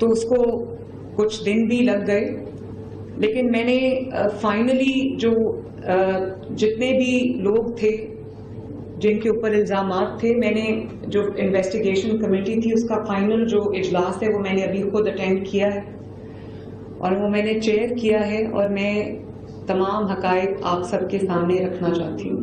تو اس کو کچھ دن بھی لگ گئے، لیکن میں نے فائنلی جو جتنے بھی لوگ تھے جن کے اوپر الزامات تھے، میں نے جو انویسٹیگیشن کمیٹی تھی اس کا فائنل جو اجلاس ہے وہ میں نے ابھی خود اٹینڈ کیا ہے اور وہ میں نے چیئر کیا ہے، اور میں تمام حقائق آپ سب کے سامنے رکھنا چاہتی ہوں۔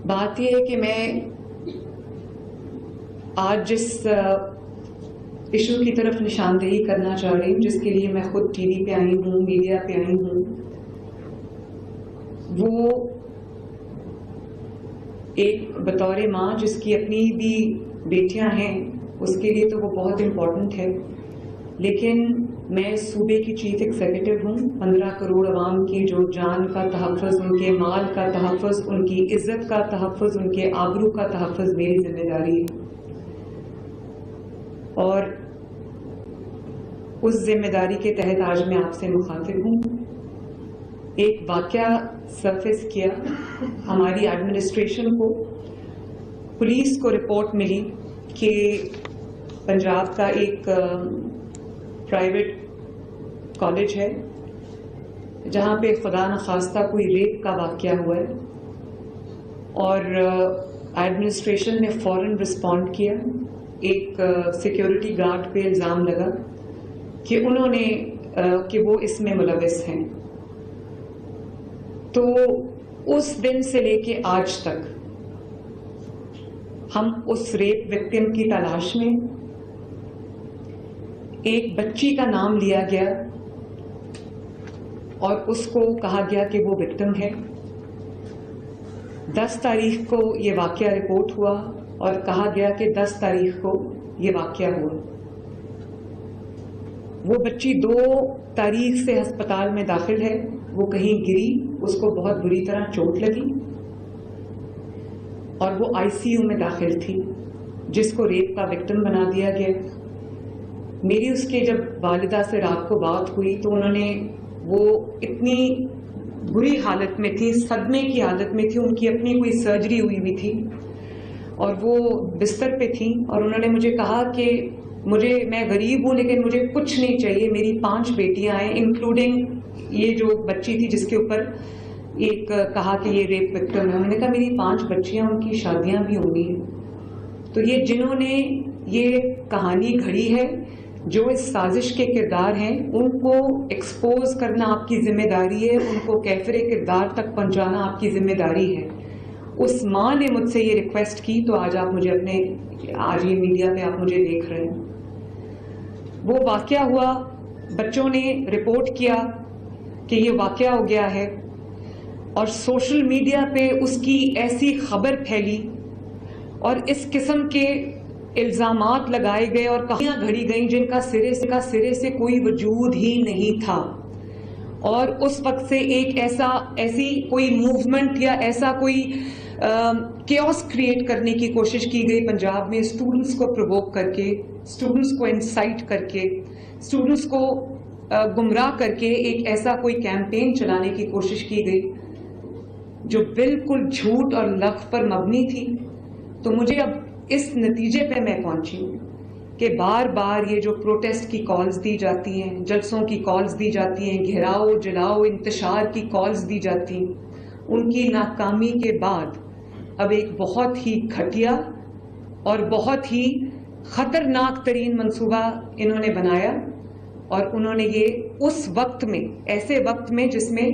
بات یہ ہے کہ میں آج جس ایشو کی طرف نشاندہی کرنا چاہ رہی ہوں، جس کے لیے میں خود ٹی وی پہ آئی ہوں، میڈیا پہ آئی ہوں، وہ ایک بطور ماں جس کی اپنی بھی بیٹیاں ہیں اس کے لیے تو وہ بہت امپورٹنٹ ہے، لیکن میں صوبے کی چیف ایگزیکٹو ہوں۔ 15 کروڑ عوام کی جو جان کا تحفظ، ان کے مال کا تحفظ، ان کی عزت کا تحفظ، ان کے آبرو کا تحفظ میری ذمہ داری ہے، اور اس ذمہ داری کے تحت آج میں آپ سے مخاطب ہوں۔ ایک واقعہ سرفیس کیا، ہماری ایڈمنسٹریشن کو، پولیس کو رپورٹ ملی کہ پنجاب کا ایک پرائیویٹ کالج ہے جہاں پہ خدا نخواستہ کوئی ریپ کا واقعہ ہوا ہے، اور ایڈمنسٹریشن نے فوراً رسپونڈ کیا۔ ایک سیکیورٹی گارڈ پہ الزام لگا کہ انہوں نے کہ وہ اس میں ملوث ہیں، تو اس دن سے لے کے آج تک ہم اس ریپ وکٹم کی تلاش میں، ایک بچی کا نام لیا گیا اور اس کو کہا گیا کہ وہ وکٹم ہے۔ 10 تاریخ کو یہ واقعہ رپورٹ ہوا اور کہا گیا کہ 10 تاریخ کو یہ واقعہ ہوا۔ وہ بچی 2 تاریخ سے ہسپتال میں داخل ہے، وہ کہیں گری، اس کو بہت بری طرح چوٹ لگی اور وہ ICU میں داخل تھی، جس کو ریپ کا وکٹم بنا دیا گیا۔ میری اس کے جب والدہ سے رات کو بات ہوئی تو انہوں نے، وہ اتنی بری حالت میں تھی، صدمے کی حالت میں تھی، ان کی اپنی کوئی سرجری ہوئی تھی اور وہ بستر پہ تھیں، اور انہوں نے مجھے کہا کہ میں غریب ہوں لیکن مجھے کچھ نہیں چاہیے، میری 5 بیٹیاں ہیں، انکلوڈنگ یہ جو بچی تھی جس کے اوپر ایک کہا کہ یہ ریپ وکٹم ہے۔ انہوں نے کہا میری 5 بچیاں، ان کی شادیاں بھی ہوں گی۔ تو یہ جنہوں نے یہ کہانی گھڑی ہے، جو اس سازش کے کردار ہیں، ان کو ایکسپوز کرنا آپ کی ذمہ داری ہے، ان کو کیفر کردار تک پہنچانا آپ کی ذمہ داری ہے۔ اس ماں نے مجھ سے یہ ریکویسٹ کی، تو آج آپ مجھے آج یہ میڈیا پہ آپ مجھے دیکھ رہے ہیں۔ وہ واقعہ ہوا، بچوں نے رپورٹ کیا کہ یہ واقعہ ہو گیا ہے، اور سوشل میڈیا پہ اس کی ایسی خبر پھیلی اور اس قسم کے الزامات لگائے گئے اور کہانیاں گھڑی گئیں جن کا سرے سے کوئی وجود ہی نہیں تھا، اور اس وقت سے ایک ایسی کوئی موومنٹ یا ایسا کوئی کیوس کریٹ کرنے کی کوشش کی گئی پنجاب میں، اسٹوڈنٹس کو پرووک کر کے، اسٹوڈنٹس کو انسائٹ کر کے، اسٹوڈنٹس کو گمراہ کر کے ایک ایسا کوئی کیمپین چلانے کی کوشش کی گئی جو بالکل جھوٹ اور لغو پر مبنی تھی۔ تو مجھے اب اس نتیجے پہ میں پہنچی ہوں کہ بار بار یہ جو پروٹیسٹ کی کالز دی جاتی ہیں، جلسوں کی کالز دی جاتی ہیں، گھیراؤ جلاؤ انتشار کی کالز دی جاتی ہیں، ان کی ناکامی کے بعد اب ایک بہت ہی گھٹیا اور بہت ہی خطرناک ترین منصوبہ انہوں نے بنایا، اور انہوں نے یہ اس وقت میں، ایسے وقت میں جس میں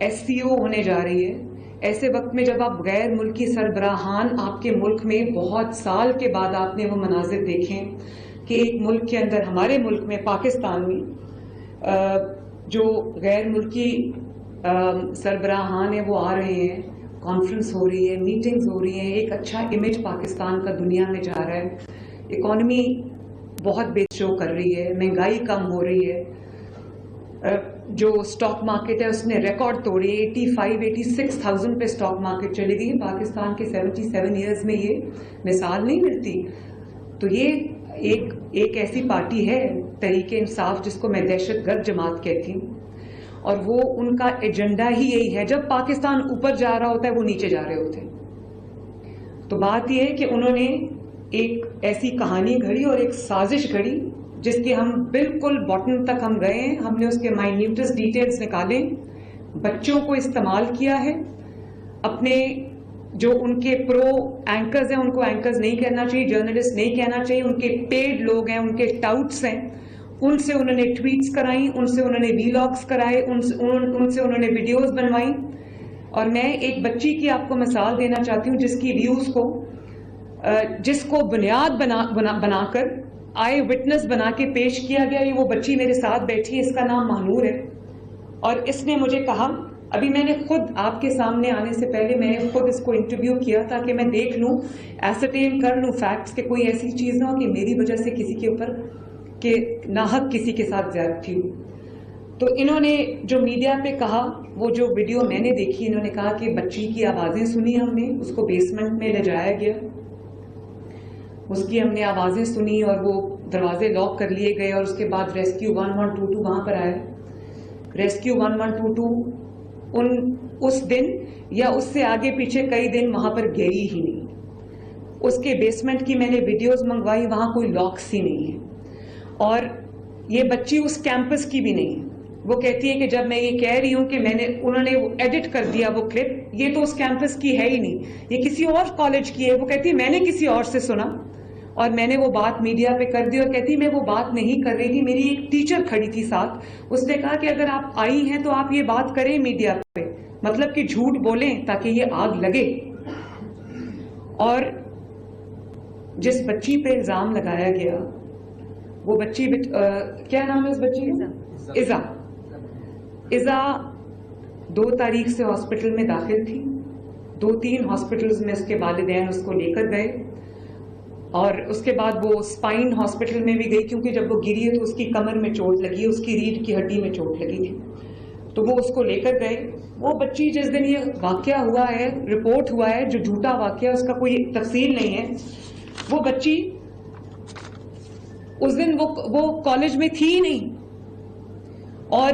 SCO ہونے جا رہی ہے، ایسے وقت میں جب آپ غیر ملکی سربراہان آپ کے ملک میں بہت سال کے بعد آپ نے وہ مناظر دیکھیں کہ ایک ملک کے اندر، ہمارے ملک میں، پاکستان میں، جو غیر ملکی سربراہان ہیں وہ آ رہے ہیں، کانفرنس ہو رہی ہے، میٹنگز ہو رہی ہیں، ایک اچھا امیج پاکستان کا دنیا میں جا رہا ہے، اکانومی بہت بے شو کر رہی ہے، مہنگائی کم ہو رہی ہے، جو سٹاک مارکیٹ ہے اس نے ریکارڈ توڑی، 85-86,000 پہ سٹاک مارکیٹ چلی گئی۔ پاکستان کے 77 ایئرز میں یہ مثال نہیں ملتی۔ تو یہ ایک ایسی پارٹی ہے تحریک انصاف، جس کو میں دہشت گرد جماعت کہتی ہوں، اور وہ ان کا ایجنڈا ہی یہی ہے، جب پاکستان اوپر جا رہا ہوتا ہے وہ نیچے جا رہے ہوتے ہیں۔ تو بات یہ ہے کہ انہوں نے ایک ایسی کہانی گھڑی اور ایک سازش گھڑی جس کی ہم بالکل باٹم تک ہم گئے ہیں. ہم نے اس کے مائنیوٹس ڈیٹیلز نکالے, بچوں کو استعمال کیا ہے, اپنے جو ان کے پرو اینکرز ہیں ان کو اینکرز نہیں کہنا چاہیے, جرنلسٹ نہیں کہنا چاہیے, ان کے پیڈ لوگ ہیں, ان کے ٹاؤٹس ہیں, ان سے انہوں نے ٹویٹس کرائی, ان سے انہوں نے ویلاگس کرائے, ان سے انہوں نے ویڈیوز بنوائی. اور میں ایک بچی کی آپ کو مثال دینا چاہتی ہوں جس کی ویوز کو جس کو بنیاد بنا کر آئے وٹنس بنا کے پیش کیا گیا. یہ وہ بچی میرے ساتھ بیٹھی ہے, اس کا نام مہنور ہے, اور اس نے مجھے کہا, ابھی میں نے خود آپ کے سامنے آنے سے پہلے میں نے خود اس کو انٹرویو کیا تاکہ میں دیکھ لوں, ایسرٹین کر لوں فیکٹس کہ کوئی ایسی چیز نہ ہو کہ میری وجہ سے کسی کے اوپر کہ ناحق کسی کے ساتھ زیادتی ہو. تو انہوں نے جو میڈیا پہ کہا, وہ جو ویڈیو میں نے دیکھی, انہوں نے کہا کہ بچی کی آوازیں سنی ہم نے, اس کو بیسمنٹ میں لے جایا گیا, اس کی ہم نے آوازیں سنی اور وہ دروازے لاک کر لیے گئے, اور اس کے بعد ریسکیو 1122 وہاں پر آیا. ریسکیو 1122 اس دن یا اس سے آگے پیچھے کئی دن وہاں پر گئی ہی نہیں. اس کے بیسمنٹ کی میں نے ویڈیوز منگوائی, وہاں کوئی لاکس ہی نہیں ہے, اور یہ بچی اس کیمپس کی بھی نہیں ہے. وہ کہتی ہے کہ جب میں یہ کہہ رہی ہوں کہ انہوں نے ایڈٹ کر دیا وہ کلپ, یہ تو اس کیمپس کی ہے ہی نہیں, یہ کسی اور کالج کی ہے. وہ کہتی ہے میں نے کسی اور سے سنا اور میں نے وہ بات میڈیا پہ کر دی, اور کہتی میں وہ بات نہیں کر رہی تھی, میری ایک ٹیچر کھڑی تھی ساتھ, اس نے کہا کہ اگر آپ آئی ہیں تو آپ یہ بات کریں میڈیا پہ, مطلب کہ جھوٹ بولیں تاکہ یہ آگ لگے. اور جس بچی پہ الزام لگایا گیا وہ بچی کیا نام ہے اس بچی کا؟ ایزا 2 تاریخ سے ہاسپٹل میں داخل تھی. 2-3 ہاسپٹلز میں اس کے والدین اس کو لے کر گئے, اور اس کے بعد وہ اسپائن ہاسپٹل میں بھی گئی کیونکہ جب وہ گری ہے تو اس کی کمر میں چوٹ لگی, اس کی ریڑھ کی ہڈی میں چوٹ لگی تھی, تو وہ اس کو لے کر گئے. وہ بچی جس دن یہ واقعہ ہوا ہے, رپورٹ ہوا ہے, جو جھوٹا واقعہ اس کا کوئی تفصیل نہیں ہے, وہ بچی اس دن وہ کالج میں تھی ہی نہیں. اور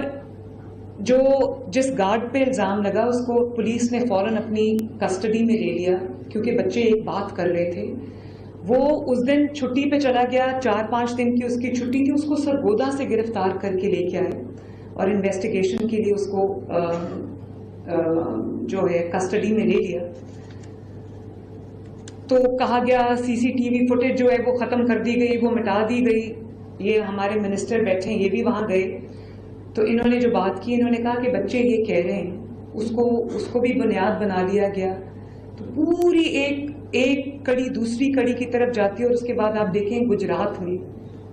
جس گارڈ پہ الزام لگا اس کو پولیس نے فوراً اپنی کسٹڈی میں لے لیا کیونکہ بچے ایک بات کر رہے تھے. وہ اس دن چھٹی پہ چلا گیا, 4-5 دن کی اس کی چھٹی تھی, اس کو سرگودا سے گرفتار کر کے لے کے آئے اور انویسٹیگیشن کے لیے اس کو جو ہے کسٹڈی میں لے لیا. تو کہا گیا CCTV فوٹیج جو ہے وہ ختم کر دی گئی, وہ مٹا دی گئی. یہ ہمارے منسٹر بیٹھے ہیں, یہ بھی وہاں گئے, تو انہوں نے جو بات کی, انہوں نے کہا کہ بچے یہ کہہ رہے ہیں, اس کو بھی بنیاد بنا دیا گیا. تو پوری ایک کڑی دوسری کڑی کی طرف جاتی ہے. اور اس کے بعد آپ دیکھیں گجرات میں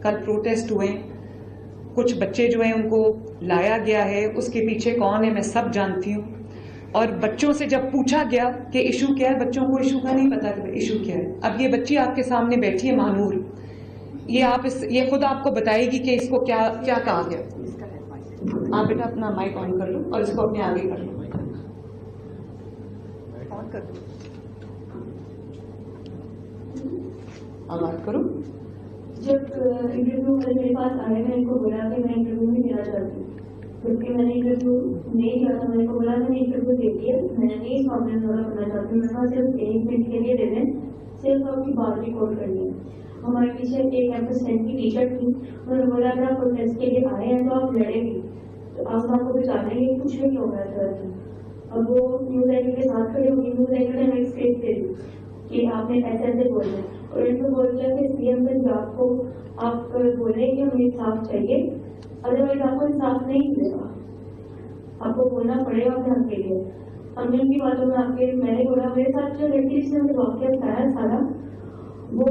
کل پروٹیسٹ ہوئے, کچھ بچے جو ہیں ان کو لایا گیا ہے, اس کے پیچھے کون ہے میں سب جانتی ہوں. اور بچوں سے جب پوچھا گیا کہ ایشو کیا ہے, بچوں کو ایشو کا نہیں پتا کہ ایشو کیا ہے. اب یہ بچی آپ کے سامنے بیٹھی ہے مہنور, یہ خود آپ کو بتائے گی کہ اس کو کیا کہا گیا. آپ بیٹا اپنا مائک آن کر لو اور اس کو اپنے آگے کر لو, آن کر دو, آواز کرو. جب انٹرویو میرے پاس آئے, میں ان کو بولا کہ میں انٹرویو نہیں دینا چاہتی ہوں, کیونکہ میں نے انٹرویو نہیں دیا تھا. میں نے بولا میں نے انٹرویو دے دیا, میں نے نہیں اس معاملے میں زیادہ کرنا چاہتی ہوں. میں کہا صرف 1 منٹ کے لیے دے دیں, صرف آپ کی بات ریکارڈ کرنی ہے. ہمارے پیچھے ایک کیمپس کی ٹیچر تھی, انہوں نے بولا اگر آپ پروٹیسٹ کے لیے آئے ہیں تو آپ لڑیں گے, تو آپ کو بھی جانیں گے کچھ بھی نہیں ہوگا سر. اب وہ نیوز اینکر کے ساتھ کھڑے ہوگی, نیوز اینکر نے ہمیں اسکرپٹ دے دی کہ آپ نے ایسے بولنا ہے, اور ان کو بول دیا کہ CM پنجاب کو آپ بولیں کہ ہمیں انصاف چاہیے, ادروائز آپ کو انصاف نہیں ملے گا, آپ کو بولنا پڑے گا اپنے حق کے لیے. ہم نے ان کی باتوں میں میں نے بولا میرے ساتھ جو لڑکی جس نے مجھے واقعہ بتایا سارا, وہ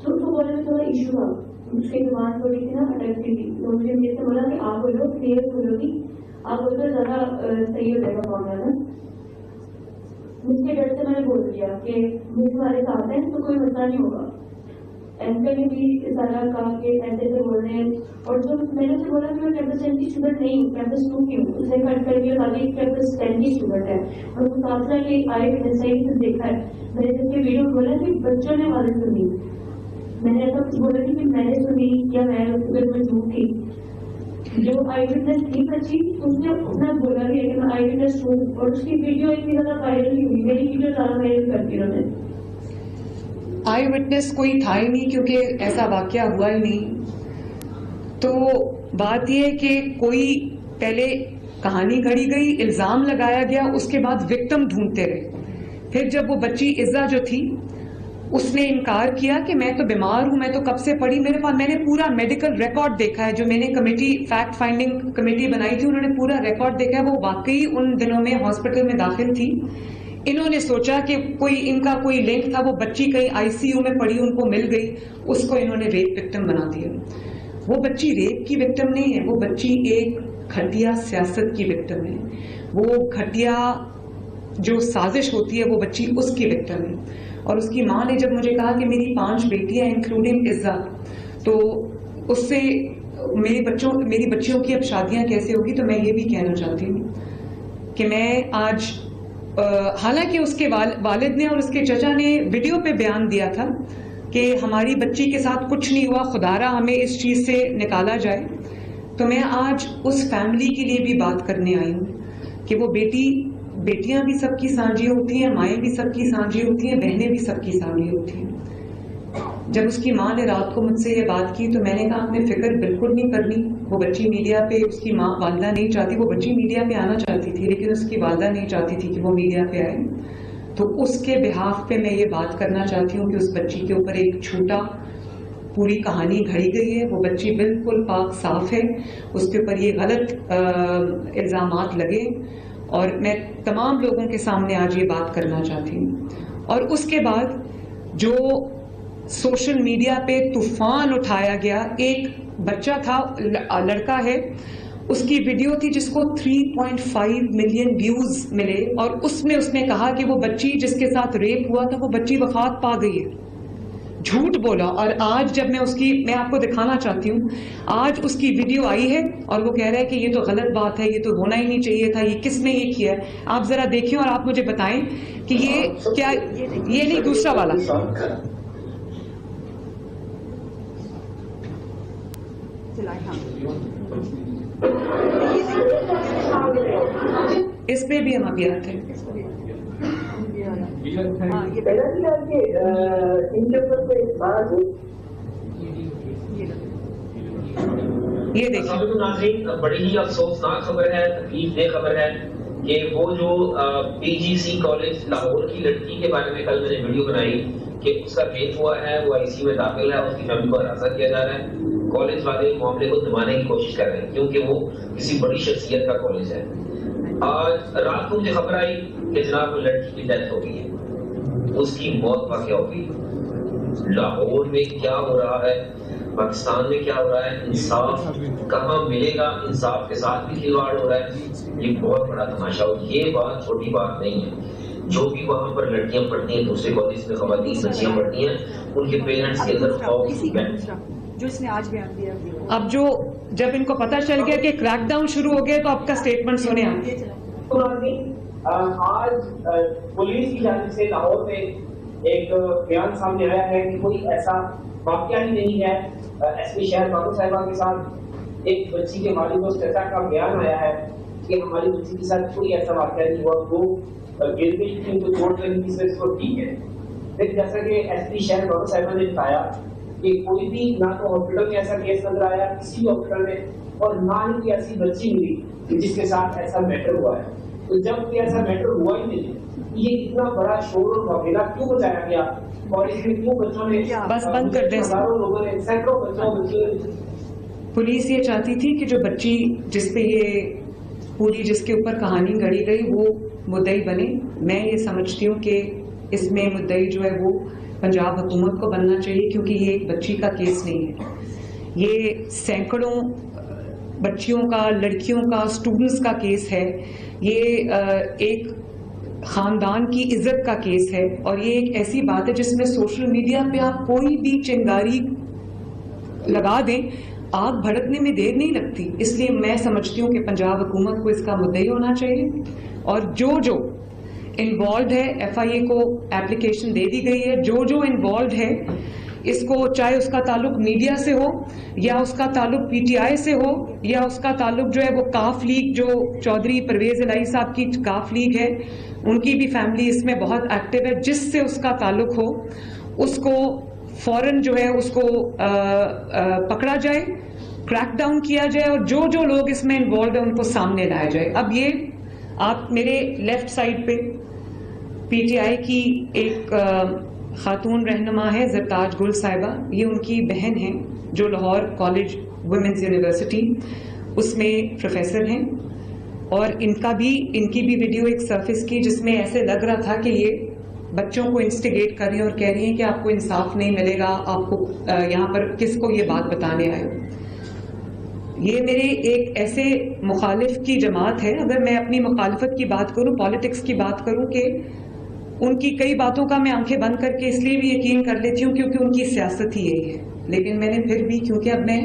بولنے میں تھوڑا ایشو تھا, اس کی زبان تھوڑی سی نا اٹکتی تھی. تو مجھے میرے سے بولا کہ آپ بولو, کلیئر بولو گی, آپ بولو تو زیادہ صحیح ہو جائے گا معاملہ نا. مجھ کے ڈر سے میں نے بول دیا کہ مجھے ہمارے ساتھ ہیں تو کوئی مسئلہ نہیں ہوگا. اینکر نے بھی سارا کہا کہ ایسے بول رہے ہیں, اور جو میں نے اسے بولا کہ میں کیمپس 10 کی اسٹوڈنٹ نہیں ہوں, کیمپس 2 کی ہوں. اسے کٹ کر کے باقی کیمپس 10 کی اسٹوڈنٹ ہے, اور مقابلہ کے آئے صحیح سے دیکھا ہے. میں نے جب کہ ویڈیو بولا کہ بچوں نے والد سنی, میں نے ایسا کچھ بولا نہیں کہ میں نے سنی یا میں جھوٹ تھی. جو آئی وٹنس تھی بچی, اس نے اپنا بولا بھی ہے کہ میں آئی وٹنس ہوں, اور اس کی ویڈیو اتنی زیادہ وائرل نہیں ہوئی, میری ویڈیو زیادہ وائرل کرتی انہوں نے. آئی وٹنس کوئی تھا ہی نہیں کیونکہ ایسا واقعہ ہوا ہی نہیں. تو بات یہ ہے کہ کوئی پہلے کہانی گھڑی گئی, الزام لگایا گیا, اس کے بعد وکٹم ڈھونڈتے رہے. پھر جب وہ بچی عزا جو تھی اس نے انکار کیا کہ میں تو بیمار ہوں, میں تو کب سے پڑھی, میرے پاس میں نے پورا میڈیکل ریکارڈ دیکھا ہے, جو میں نے کمیٹی فیکٹ فائنڈنگ کمیٹی بنائی تھی انہوں نے پورا ریکارڈ دیکھا ہے, وہ واقعی ان دنوں میں ہاسپٹل میں داخل تھی. انہوں نے سوچا کہ کوئی ان کا کوئی لنک تھا, وہ بچی کہیں آئی سی یو میں پڑی, ان کو مل گئی, اس کو انہوں نے ریپ وکٹم بنا دیا. وہ بچی ریپ کی وکٹم نہیں ہے, وہ بچی ایک گھٹیا سیاست کی وکٹم ہے, وہ گھٹیا جو سازش ہوتی ہے وہ بچی اس کی وکٹم ہے. اور اس کی ماں نے جب مجھے کہا کہ میری 5 بیٹیاں انکلوڈنگ عزا, تو اس سے میری بچیوں کی اب شادیاں کیسے ہوگی. تو میں یہ بھی کہنا چاہتی ہوں کہ میں آج حالانکہ اس کے والد نے اور اس کے چچا نے ویڈیو پہ بیان دیا تھا کہ ہماری بچی کے ساتھ کچھ نہیں ہوا, خدا را ہمیں اس چیز سے نکالا جائے, تو میں آج اس فیملی کے لیے بھی بات کرنے آئی ہوں کہ وہ بیٹیاں بھی سب کی سانجھی ہوتی ہیں, مائیں بھی سب کی سانجھی ہوتی ہیں, بہنیں بھی سب کی سانجھی ہوتی ہیں. جب اس کی ماں نے رات کو مجھ سے یہ بات کی تو میں نے کہا آپ نے فکر بالکل نہیں کرنی, وہ بچی میڈیا پہ, اس کی ماں والدہ نہیں چاہتی, وہ بچی میڈیا پہ آنا چاہتی تھی لیکن اس کی والدہ نہیں چاہتی تھی کہ وہ میڈیا پہ آئے. تو اس کے بہاف پہ میں یہ بات کرنا چاہتی ہوں کہ اس بچی کے اوپر ایک چھوٹا پوری کہانی گھڑی گئی ہے. وہ بچی بالکل پاک صاف ہے, اس کے اوپر یہ غلط الزامات لگے, اور میں تمام لوگوں کے سامنے آج یہ بات کرنا چاہتی ہوں. اور اس کے بعد جو سوشل میڈیا پہ طوفان اٹھایا گیا, ایک بچہ تھا, لڑکا ہے, اس کی ویڈیو تھی جس کو 3.5 ملین ویوز ملے, اور اس میں اس نے کہا کہ وہ بچی جس کے ساتھ ریپ ہوا تھا وہ بچی وفات پا گئی ہے. جھوٹ بولا. اور آج جب میں آپ کو دکھانا چاہتی ہوں, آج اس کی ویڈیو آئی ہے اور وہ کہہ رہا ہے کہ یہ تو غلط بات ہے, یہ تو ہونا ہی نہیں چاہیے تھا, یہ کس نے یہ کیا ہے. آپ ذرا دیکھیں اور آپ مجھے بتائیں کہ یہ کیا, یہ نہیں دوسرا والا. اس پہ بھی ہم ابھی آتے ہیں. یہ دیکھیں, ناظرین, بڑی ہی افسوسناک خبر ہے, تکلیف دہ خبر ہے کہ وہ جو پی جی سی کالج لاہور کی لڑکی کے بارے میں کل میں نے ویڈیو بنائی کہ اس کا ریپ ہوا ہے, وہ آئی سی میں داخل ہے, اس کی فیملی کو ہراساں کیا جا رہا ہے. کالج والے معاملے کو دبانے کی کوشش کر رہے ہیں کیونکہ وہ کسی بڑی شخصیت کا کالج ہے. آج رات کو مجھے خبر آئی کہ جناب وہ لڑکی کی ڈیتھ ہو گئی ہے, اس کی موت کا کیا ہوگی. لاہور میں کیا ہو رہا ہے, پاکستان میں کیا ہو رہا ہے, انصاف کہاں ملے گا, انصاف کے ساتھ بھی کھلواڑ ہو رہا ہے. یہ بہت بڑا تماشا ہو. یہ بات چھوٹی بات نہیں ہے. جو بھی وہاں پر لڑکیاں پڑھتی ہیں, دوسرے کالج میں خواتین بچیاں پڑھتی ہیں, ان کے پیرنٹس کے اندر خوف جو اس نے آج بیان دیا. اب جب ان کو پتہ چل گیا کہ کریک ڈاؤن شروع ہو گیا تو آپ کا اسٹیٹمنٹ سنیں. آج پولیس کی جانب سے لاہور میں ایک بیان سامنے آیا ہے کہ کوئی ایسا واقعہ ہی نہیں ہے. ایس پی شہر بابو صاحبہ کے ساتھ ایک بچی کے والد و چچا کا بیان آیا ہے کہ ہماری بچی کے ساتھ کوئی ایسا واقعہ نہیں ہوا, وہ گر گئی تھی, ان کو چوٹ لگی تھی, اس کو ٹھیک ہے. لیکن جیسا کہ ایس پی شہر بابو صاحبہ نے بتایا کہ کوئی بھی نہ تو ہاسپٹل میں ایسا کیس نظر آیا کسی بھی ہاسپٹل میں, اور نہ ہی کوئی ایسی بچی ملی جس کے ساتھ ایسا میٹر ہوا ہے. تو جب کوئی ایسا میٹر ہوا ہی نہیں, یہ اتنا بڑا شور اور واقعہ کیوں بچایا گیا, اور اس میں کیوں بچوں نے, بس بند کر دیں. ہزاروں لوگوں نے, سینکڑوں بچوں. پولیس یہ چاہتی تھی کہ جو بچی جس پہ یہ پوری جس کے اوپر کہانی گڑی گئی وہ مدعی بنے. میں یہ سمجھتی ہوں کہ اس میں مدعی جو ہے وہ پنجاب حکومت کو بننا چاہیے, کیونکہ یہ ایک بچی کا کیس نہیں ہے, یہ سینکڑوں بچیوں کا, لڑکیوں کا, اسٹوڈنٹس کا کیس ہے. یہ ایک خاندان کی عزت کا کیس ہے, اور یہ ایک ایسی بات ہے جس میں سوشل میڈیا پہ آپ کوئی بھی چنگاری لگا دیں, آگ بھڑکنے میں دیر نہیں لگتی. اس لیے میں سمجھتی ہوں کہ پنجاب حکومت کو اس کا مدعی ہونا چاہیے, اور جو انوالوڈ ہے, ایف آئی اے کو اپلیکیشن دے دی گئی ہے, جو انوالوڈ ہے اس کو, چاہے اس کا تعلق میڈیا سے ہو یا اس کا تعلق پی ٹی آئی سے ہو یا اس کا تعلق جو ہے وہ کاف لیگ, جو چودھری پرویز الہی صاحب کی کاف لیگ ہے, ان کی بھی فیملی اس میں بہت ایکٹیو ہے, جس سے اس کا تعلق ہو اس کو فوراً جو ہے اس کو پکڑا جائے, کریک ڈاؤن کیا جائے, اور جو جو لوگ اس میں انوالوڈ ہیں ان کو سامنے لایا جائے. اب یہ آپ میرے لیفٹ سائڈ پہ پی ٹی آئی کی ایک خاتون رہنما ہے زرتاج گل صاحبہ, یہ ان کی بہن ہیں جو لاہور کالج ویمنز یونیورسٹی اس میں پروفیسر ہیں, اور ان کی بھی ویڈیو ایک سرفس کی جس میں ایسے لگ رہا تھا کہ یہ بچوں کو انسٹیگیٹ کر رہی ہیں اور کہہ رہی ہیں کہ آپ کو انصاف نہیں ملے گا, آپ کو یہاں پر کس کو یہ بات بتانے آئے ہو. یہ میرے ایک ایسے مخالف کی جماعت ہے, اگر میں اپنی مخالفت کی بات کروں, پالیٹکس کی بات کروں, کہ ان کی کئی باتوں کا میں آنکھیں بند کر کے اس لیے بھی یقین کر لیتی ہوں کیونکہ ان کی سیاست ہی یہی ہے, لیکن میں نے پھر بھی, کیونکہ اب میں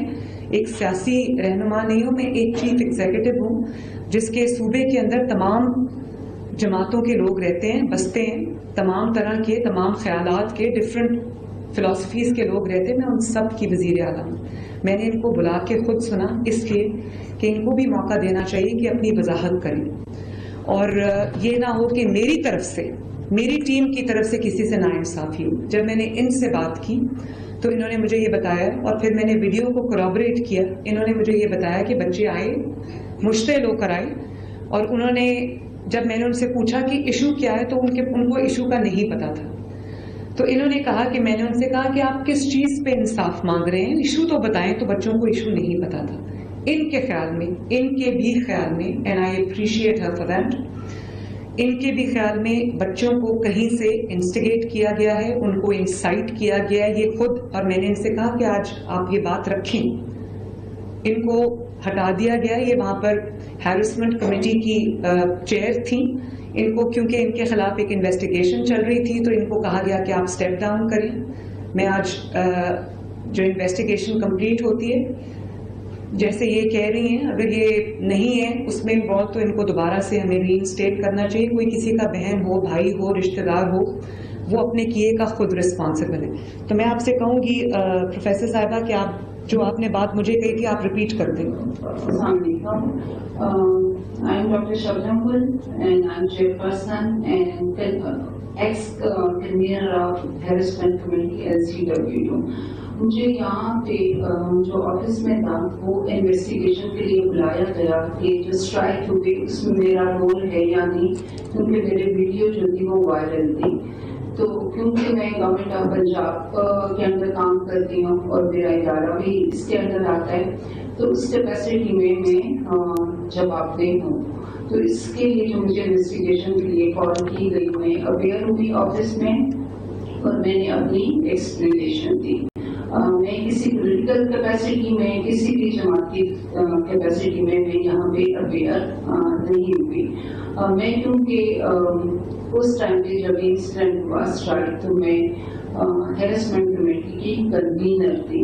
ایک سیاسی رہنما نہیں ہوں, میں ایک چیف ایگزیکٹو ہوں جس کے صوبے کے اندر تمام جماعتوں کے لوگ رہتے ہیں, بستے ہیں, تمام طرح کے, تمام خیالات کے, ڈفرینٹ فلاسفیز کے لوگ رہتے ہیں. میں ان سب کی وزیر اعلیٰ ہوں. میں نے ان کو بلا کے خود سنا اس لیے کہ ان کو بھی موقع دینا چاہیے کہ اپنی وضاحت کریں, اور یہ نہ ہو کہ میری طرف سے, میری ٹیم کی طرف سے کسی سے ناانصافی ہو. جب میں نے ان سے بات کی تو انہوں نے مجھے یہ بتایا, اور پھر میں نے ویڈیو کو کورابریٹ کیا, انہوں نے مجھے یہ بتایا کہ بچے آئے, مشتعل ہو کر آئے, اور انہوں نے, جب میں نے ان سے پوچھا کہ ایشو کیا ہے تو ان کو ایشو کا نہیں پتا تھا. تو انہوں نے کہا کہ میں نے ان سے کہا کہ آپ کس چیز پہ انصاف مانگ رہے ہیں, ایشو تو بتائیں. تو بچوں کو ایشو نہیں پتا تھا. ان کے خیال میں, ان کے بھی خیال میں, and I appreciate her for that, ان کے بھی خیال میں بچوں کو کہیں سے انسٹیگیٹ کیا گیا ہے, ان کو انسائٹ کیا گیا ہے, یہ خود. اور میں نے ان سے کہا کہ آج آپ یہ بات رکھیں, ان کو ہٹا دیا گیا. یہ وہاں پر ہیرسمنٹ کمیٹی کی چیئر تھیں, ان کو کیونکہ ان کے خلاف ایک انویسٹیگیشن چل رہی تھی تو ان کو کہا گیا کہ آپ اسٹیپ ڈاؤن کریں. میں آج جو انویسٹیگیشن کمپلیٹ ہوتی ہے, جیسے یہ کہہ رہی ہیں, اگر یہ نہیں ہے اس میں انوالو تو ان کو دوبارہ سے ہمیں ری انسٹیٹ کرنا چاہیے. کوئی کسی کا بہن ہو, بھائی ہو, رشتہ دار ہو, وہ اپنے کیے کا خود رسپانسبل ہے. تو میں آپ سے کہوں گی پروفیسر صاحبہ کہ آپ جو آپ نے بات مجھے کہی تھی آپ ریپیٹ کر دیں. السلام علیکم. I am Dr. Shabnam Gul and I am chairperson and ex-convener of Harassment Committee LCWU. مجھے یہاں پہ جو آفس میں تھا وہ انویسٹیگیشن کے لیے بلایا گیا کہ جو اسٹرائک ہوئی اس میں میرا رول ہے یا نہیں, کیونکہ میرے ویڈیو جو تھی وہ وائرل تھی. تو کیونکہ میں گورنمنٹ آف پنجاب کے اندر کام کرتی ہوں اور میرا ادارہ بھی اس کے اندر آتا ہے, تو اس کیپیسٹی میں جواب دہ ہوں. تو اس کے لیے جو مجھے انویسٹیگیشن کے لیے کال کی گئی, میں اویئر ہوئی آفس میں اور میں نے اپنی ایکسپلینیشن دی. میں کسی پولیٹیکل کیپیسٹی میں, کسی بھی جماعت کی کیپیسٹی میں یہاں پہ اویئر نہیں ہوئی. میں کیونکہ اس ٹائم پہ جب انسیڈنٹ ہوا اسٹرائک تو میں ہیرسمنٹ کمیٹی کی کنوینر تھی,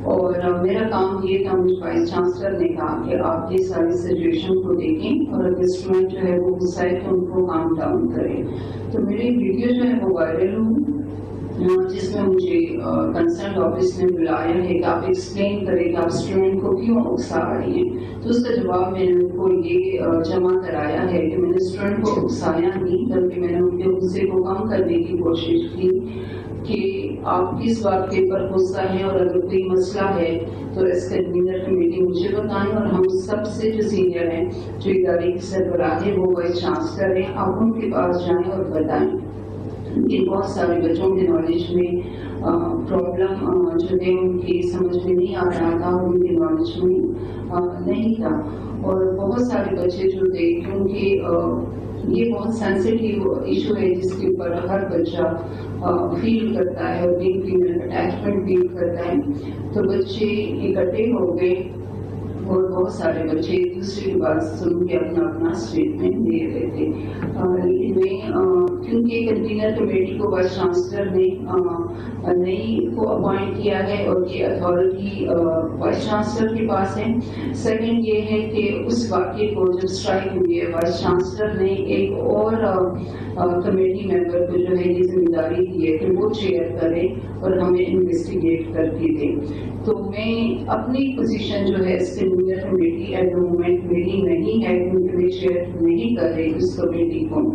اور میرا کام یہ تھا, مجھے وائس چانسلر نے کہا کہ آپ یہ ساری سچویشن کو دیکھیں اور اگر اسٹوڈنٹ جو ہے وہ غصہ ہے تو ان کو کام ڈاؤن کریں. تو میری ویڈیو جو ہے وہ وائرل ہوئی, جس میں مجھے کنسرن آفس نے بلایا ہے کہ آپ ایکسپلین کریں کہ آپ اسٹوڈنٹ کو کیوں اکسا رہی ہیں. تو اس کا جواب میں نے ان کو یہ جمع کرایا ہے کہ میں نے اسٹوڈنٹ کو اکسایا نہیں, بلکہ میں نے ان کے غصے کو کم کرنے کی کوشش کی کہ آپ کس بات کے اوپر غصہ ہیں, اور اگر کوئی مسئلہ ہے تو اس کنوینر کمیٹی مجھے بتائیں, اور ہم سب سے جو سینئر ہیں, جو ادارے کی سربراہ ہے, وہ وائس چانسلر ہیں, آپ ان کے پاس جائیں اور بتائیں کہ بہت سارے بچوں کے نالج میں پرابلم جو ہے ان کی سمجھ میں نہیں آ رہا تھا, ان کے نالج میں نہیں تھا. اور بہت سارے بچے جو تھے, کیونکہ یہ بہت سینسٹیو ایشو ہے جس کے اوپر ہر بچہ فیل کرتا ہے اور بگ فیمل اٹیچمنٹ فیل کرتا ہے, تو بچے اکٹھے ہو گئے اور بہت سارے بچے ایک دوسرے کی بات سن کے اپنا اپنا اسٹیٹمنٹ دے رہے تھے. لیکن میں کیونکہ کنوینر کمیٹی کو وائس چانسلر نے نئی کو اپوائنٹ کیا ہے اور یہ اتھارٹی وائس چانسلر کے پاس ہے. سیکنڈ یہ ہے کہ اس واقعے کو جب اسٹرائک ہوئی ہے, وائس چانسلر نے ایک اور کمیٹی ممبر کو جو ہے یہ ذمہ داری دی ہے کہ وہ چیئر کرے اور ہمیں انویسٹیگیٹ کر کے دے. تو میں اپنی پوزیشن جو ہے اس convener committee at the moment میری نہیں ہے, کیونکہ میں چیئر نہیں کر رہی اس کمیٹی کو.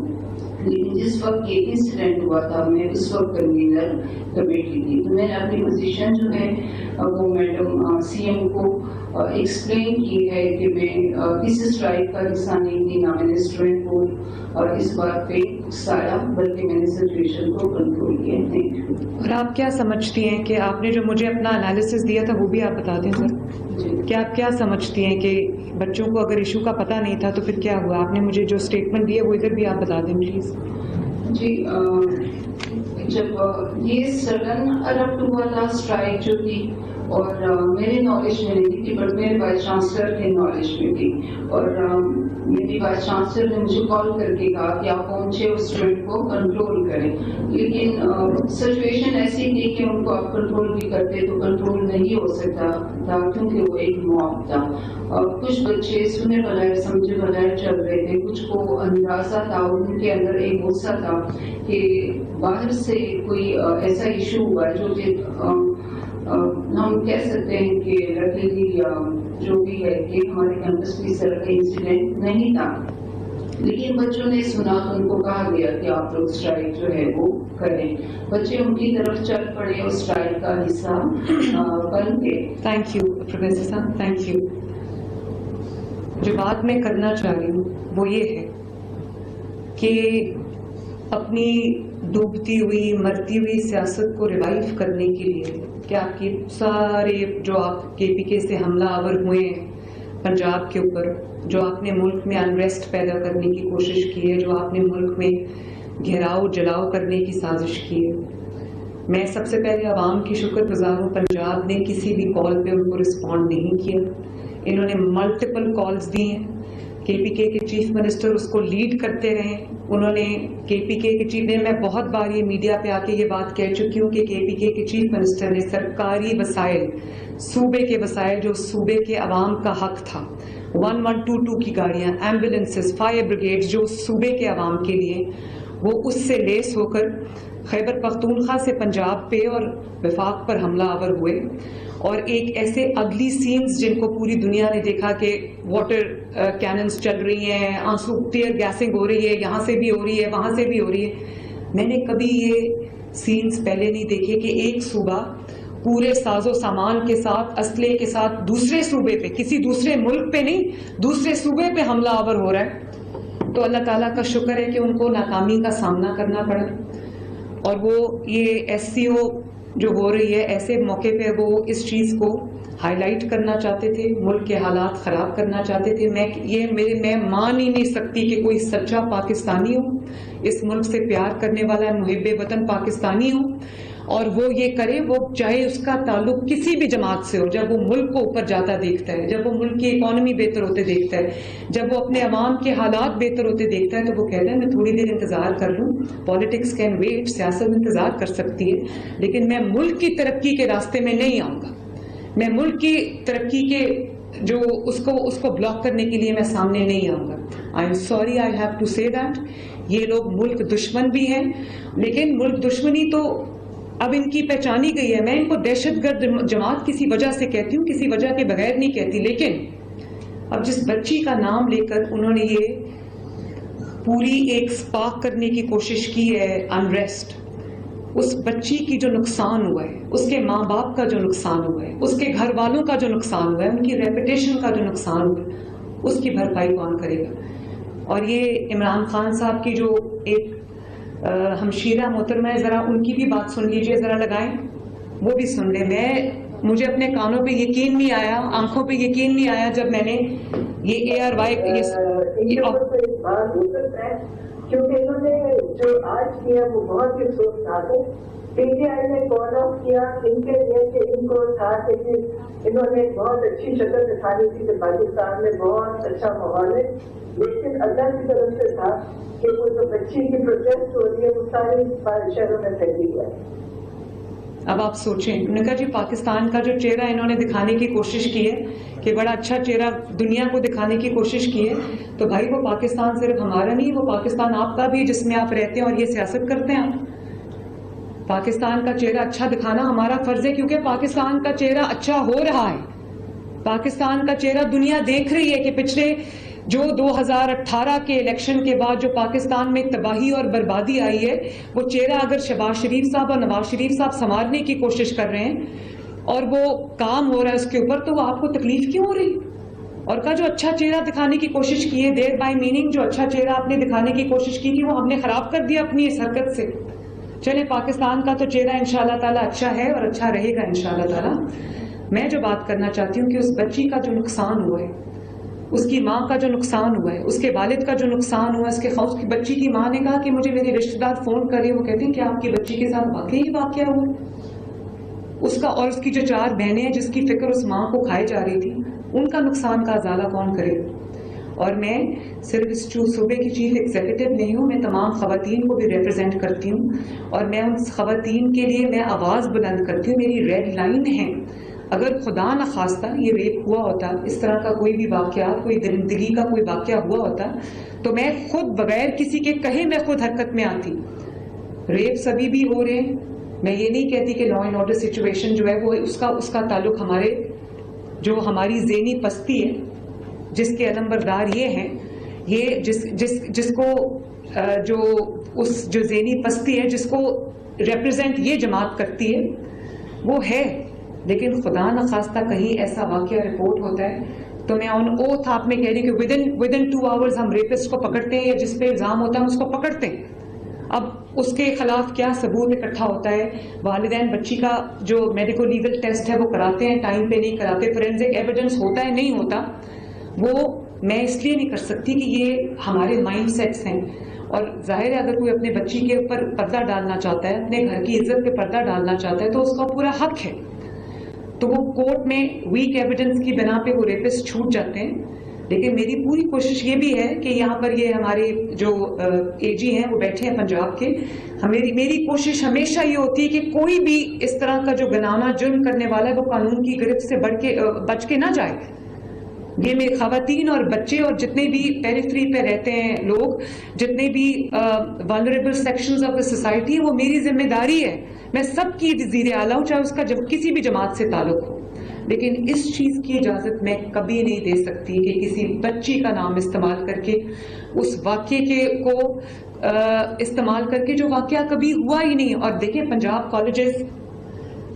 لیکن جس وقت یہ انسیڈنٹ ہوا تھا میں اس وقت کنوینر کمیٹی تھی، تو میں نے اپنی پوزیشن جو ہے وہ میڈم سی ایم کو ایکسپلین کی ہے کہ میں کسی اسٹرائک کا حصہ نہیں تھی، نہ میں نے اسٹوڈنٹ کو اس بات پہ اکسایا، بلکہ میں نے سچویشن کو کنٹرول کیا. Thank you. اور آپ کیا سمجھتی ہیں کہ آپ نے جو مجھے اپنا انالیسس دیا تھا وہ بھی آپ بتا دیں سر. کیا آپ کیا سمجھتی ہیں کہ بچوں کو اگر ایشو کا پتہ نہیں تھا تو پھر کیا ہوا؟ آپ نے مجھے جو اسٹیٹمنٹ دی ہے وہ ادھر بھی آپ بتا دیں پلیز. جی جب یہ سڈن ارپٹ ہوا تھا اسٹرائک جو تھی، اور میرے نالج میں نہیں تھی بٹ میرے وائس چانسلر کے نالج میں تھی، اور میری وائس چانسلر نے مجھے کال کر کے کہا کہ آپ پہنچے اس اسٹوڈنٹ کو کنٹرول کریں، لیکن سچویشن ایسی تھی کہ ان کو آپ کنٹرول بھی کرتے تو کنٹرول نہیں ہو سکتا تھا کیونکہ وہ ایک موب تھا. کچھ بچے سنے بغیر سمجھے بغیر چل رہے تھے، کچھ کو اندازہ تھا، ان کے اندر ایک غصہ تھا کہ باہر سے کوئی ایسا ایشو ہوا جو ہم کہہ سکتے ہیں کہ لکیلی جو بھی ہے کہ ہمارے کیمپس میں اس طرح کا انسیڈنٹ نہیں تھا، لیکن بچوں نے سنا تو ان کو کہا گیا کہ آپ لوگ اسٹرائک جو ہے وہ کریں. بچے ان کی طرف چل پڑے اور اسٹرائک کا حصہ بن گئے. تھینک یو پروفیسر صاحب، تھینک یو. جو بات میں کرنا چاہ رہی ہوں وہ یہ ہے کہ اپنی ڈوبتی ہوئی مرتی ہوئی سیاست کو ریوائیو کرنے کے لیے کہ آپ کے سارے جو آپ کے پی کے سے حملہ آور ہوئے ہیں پنجاب کے اوپر، جو آپ نے ملک میں انریسٹ پیدا کرنے کی کوشش کی ہے، جو آپ نے ملک میں گھیراؤ جلاؤ کرنے کی سازش کی ہے، میں سب سے پہلے عوام کی شکر گزار ہوں. پنجاب نے کسی بھی کال پہ ان کو رسپونڈ نہیں کیا. انہوں نے ملٹیپل کالز دی ہیں. کے پی کے چیف منسٹر اس کو لیڈ کرتے رہے. انہوں نے کے پی کے چیف نے، میں بہت بار یہ میڈیا پہ آ کے یہ بات کہہ چکی ہوں کہ کے پی کے چیف منسٹر نے سرکاری وسائل، صوبے کے وسائل جو صوبے کے عوام کا حق تھا، 1122 کی گاڑیاں، ایمبولینسز، فائر بریگیڈ جو صوبے کے عوام کے لیے، وہ اس سے لیس ہو کر خیبر پختونخوا سے پنجاب پہ اور وفاق پر حملہ آور ہوئے. اور ایک ایسے اگلی سینز جن کو پوری دنیا نے دیکھا کہ واٹر کیننز چل رہی ہیں، آنسو ٹیئر گیسنگ ہو رہی ہے، یہاں سے بھی ہو رہی ہے، وہاں سے بھی ہو رہی ہے. میں نے کبھی یہ سینز پہلے نہیں دیکھے کہ ایک صوبہ پورے ساز و سامان کے ساتھ، اسلحے کے ساتھ دوسرے صوبے پہ، کسی دوسرے ملک پہ نہیں، دوسرے صوبے پہ حملہ آور ہو رہا ہے. تو اللہ تعالیٰ کا شکر ہے کہ ان کو ناکامی کا سامنا کرنا پڑا. اور وہ یہ ایس سی او جو ہو رہی ہے ایسے موقع پہ وہ اس چیز کو ہائی لائٹ کرنا چاہتے تھے، ملک کے حالات خراب کرنا چاہتے تھے. میں مان ہی نہیں سکتی کہ کوئی سچا پاکستانی ہو، اس ملک سے پیار کرنے والا محب وطن پاکستانی ہو اور وہ یہ کرے، وہ چاہے اس کا تعلق کسی بھی جماعت سے ہو، جب وہ ملک کو اوپر جاتا دیکھتا ہے، جب وہ ملک کی اکانومی بہتر ہوتے دیکھتا ہے، جب وہ اپنے عوام کے حالات بہتر ہوتے دیکھتا ہے، تو وہ کہتا ہے میں تھوڑی دیر انتظار کر لوں، پالیٹکس کین ویٹ، سیاست انتظار کر سکتی ہے، لیکن میں ملک کی ترقی کے راستے میں نہیں آؤں گا. میں ملک کی ترقی کے جو اس کو بلاک کرنے کے لیے میں سامنے نہیں آؤں گا. I am sorry, I have to say that. یہ لوگ ملک دشمن بھی ہیں، لیکن ملک دشمنی تو اب ان کی پہچانی گئی ہے. میں ان کو دہشت گرد جماعت کسی وجہ سے کہتی ہوں، کسی وجہ کے بغیر نہیں کہتی. لیکن اب جس بچی کا نام لے کر انہوں نے یہ پوری ایک سپاک کرنے کی کوشش کی ہے انریسٹ، اس بچی کی جو نقصان ہوا ہے، اس کے ماں باپ کا جو نقصان ہوا ہے، اس کے گھر والوں کا جو نقصان ہوا ہے، ان کی ریپوٹیشن کا جو نقصان ہوا ہے، اس کی بھرپائی کون کرے گا؟ اور یہ عمران خان صاحب کی جو ایک ہمشیرہ محترمہ ہے، ذرا ان کی بھی بات سن لیجئے، ذرا لگائیں، وہ بھی سن لیں. مجھے اپنے کانوں پہ یقین نہیں آیا، آنکھوں پہ یقین نہیں آیا جب میں نے یہ اے آر وائی کیونکہ انہوں نے جو آج کیا وہ بہت ہی افسوسناک ہے. پی ٹی آئی نے کال آف کیا ان کے لیے کہ ان کو تھا کہ انہوں نے بہت اچھی شکل دکھانی تھی کہ پاکستان میں بہت اچھا ماحول ہے، لیکن اللہ کی طرف سے تھا کہ وہ جو بچی کی پروٹیسٹ ہو رہی ہے وہ سارے شہروں میں پھیلی ہوا ہے. اب آپ سوچیں، انہوں نے کہا جی پاکستان کا جو چہرہ انہوں نے دکھانے کی کوشش کی ہے کہ بڑا اچھا چہرہ دنیا کو دکھانے کی کوشش کی ہے، تو بھائی وہ پاکستان صرف ہمارا نہیں، وہ پاکستان آپ کا بھی ہے جس میں آپ رہتے ہیں اور یہ سیاست کرتے ہیں. آپ پاکستان کا چہرہ اچھا دکھانا ہمارا فرض ہے، کیونکہ پاکستان کا چہرہ اچھا ہو رہا ہے. پاکستان کا چہرہ دنیا دیکھ رہی ہے کہ پچھلے جو 2018 کے الیکشن کے بعد جو پاکستان میں تباہی اور بربادی آئی ہے، وہ چہرہ اگر شہباز شریف صاحب اور نواز شریف صاحب سنوارنے کی کوشش کر رہے ہیں اور وہ کام ہو رہا ہے اس کے اوپر، تو وہ آپ کو تکلیف کیوں ہو رہی؟ اور کا جو اچھا چہرہ دکھانے کی کوشش کی ہے، دیر بائی میننگ جو اچھا چہرہ آپ نے دکھانے کی کوشش کی تھی، وہ ہم نے خراب کر دیا اپنی اس حرکت سے. چلے پاکستان کا تو چہرہ انشاءاللہ تعالیٰ اچھا ہے اور اچھا رہے گا انشاءاللہ تعالیٰ. میں جو بات کرنا چاہتی ہوں کہ اس بچی کا جو نقصان ہوا ہے، اس کی ماں کا جو نقصان ہوا ہے، اس کے والد کا جو نقصان ہوا ہے، اس کی بچی کی ماں نے کہا کہ مجھے میرے رشتہ دار فون کرے، وہ کہتے ہیں کہ آپ کی بچی کے ساتھ واقعی یہ واقعہ ہوا. اس کا اور اس کی جو 4 بہنیں ہیں جس کی فکر اس ماں کو کھائے جا رہی تھی، ان کا نقصان کا ازالہ کون کرے؟ اور میں صرف اس صوبے کی چیف ایگزیکٹو نہیں ہوں، میں تمام خواتین کو بھی ریپرزینٹ کرتی ہوں، اور میں ان خواتین کے لیے میں آواز بلند کرتی ہوں. میری ریڈ لائن ہے، اگر خدا نخواستہ یہ ریپ ہوا ہوتا، اس طرح کا کوئی بھی واقعہ، کوئی درندگی کا کوئی واقعہ ہوا ہوتا، تو میں خود بغیر کسی کے کہے میں خود حرکت میں آتی. ریپ سبھی بھی ہو رہے ہیں، میں یہ نہیں کہتی کہ لا اینڈ آرڈر سچویشن جو ہے وہ اس کا تعلق ہماری ذہنی پستی ہے، جس کے علمبردار یہ ہیں، یہ جس کو جو ذہنی پستی ہے، جس کو ریپرزینٹ یہ جماعت کرتی ہے، وہ ہے. لیکن خدا نخواستہ کہیں ایسا واقعہ رپورٹ ہوتا ہے تو میں آن اوتھ آپ میں کہہ رہی کہ ودن 2 آورز ہم ریپسٹ کو پکڑتے ہیں، یا جس پہ الزام ہوتا ہے ہم اس کو پکڑتے ہیں. اب اس کے خلاف کیا ثبوت اکٹھا ہوتا ہے؟ والدین بچی کا جو میڈیکو لیگل ٹیسٹ ہے وہ کراتے ہیں، ٹائم پہ نہیں کراتے، فورینزک ایویڈنس ہوتا ہے نہیں ہوتا، وہ میں اس لیے نہیں کر سکتی کہ یہ ہمارے مائنڈ سیٹس ہیں. اور ظاہر ہے اگر کوئی اپنے بچی کے اوپر پردہ ڈالنا چاہتا ہے، اپنے گھر کی عزت پہ پردہ ڈالنا چاہتا ہے، تو اس کا پورا حق ہے. تو وہ کورٹ میں ویک ایویڈنس کی بنا پہ وہ ریپسٹ چھوٹ جاتے ہیں. لیکن میری پوری کوشش یہ بھی ہے کہ یہاں پر یہ ہمارے جو اے جی ہیں وہ بیٹھے ہیں پنجاب کے، میری کوشش ہمیشہ یہ ہوتی ہے کہ کوئی بھی اس طرح کا جو گنانا جرم کرنے والا ہے وہ قانون کی گرفت سے بچ کے نہ جائے. یہ میری خواتین اور بچے اور جتنے بھی پیریفری پہ رہتے ہیں لوگ، جتنے بھی vulnerable sections of the society, وہ میری ذمہ داری ہے. میں سب کی زیر اعلیٰ ہوں، چاہے اس کا کسی بھی جماعت سے تعلق ہو. لیکن اس چیز کی اجازت میں کبھی نہیں دے سکتی کہ کسی بچی کا نام استعمال کر کے، اس واقعے کو استعمال کر کے جو واقعہ کبھی ہوا ہی نہیں. اور دیکھیں پنجاب کالجز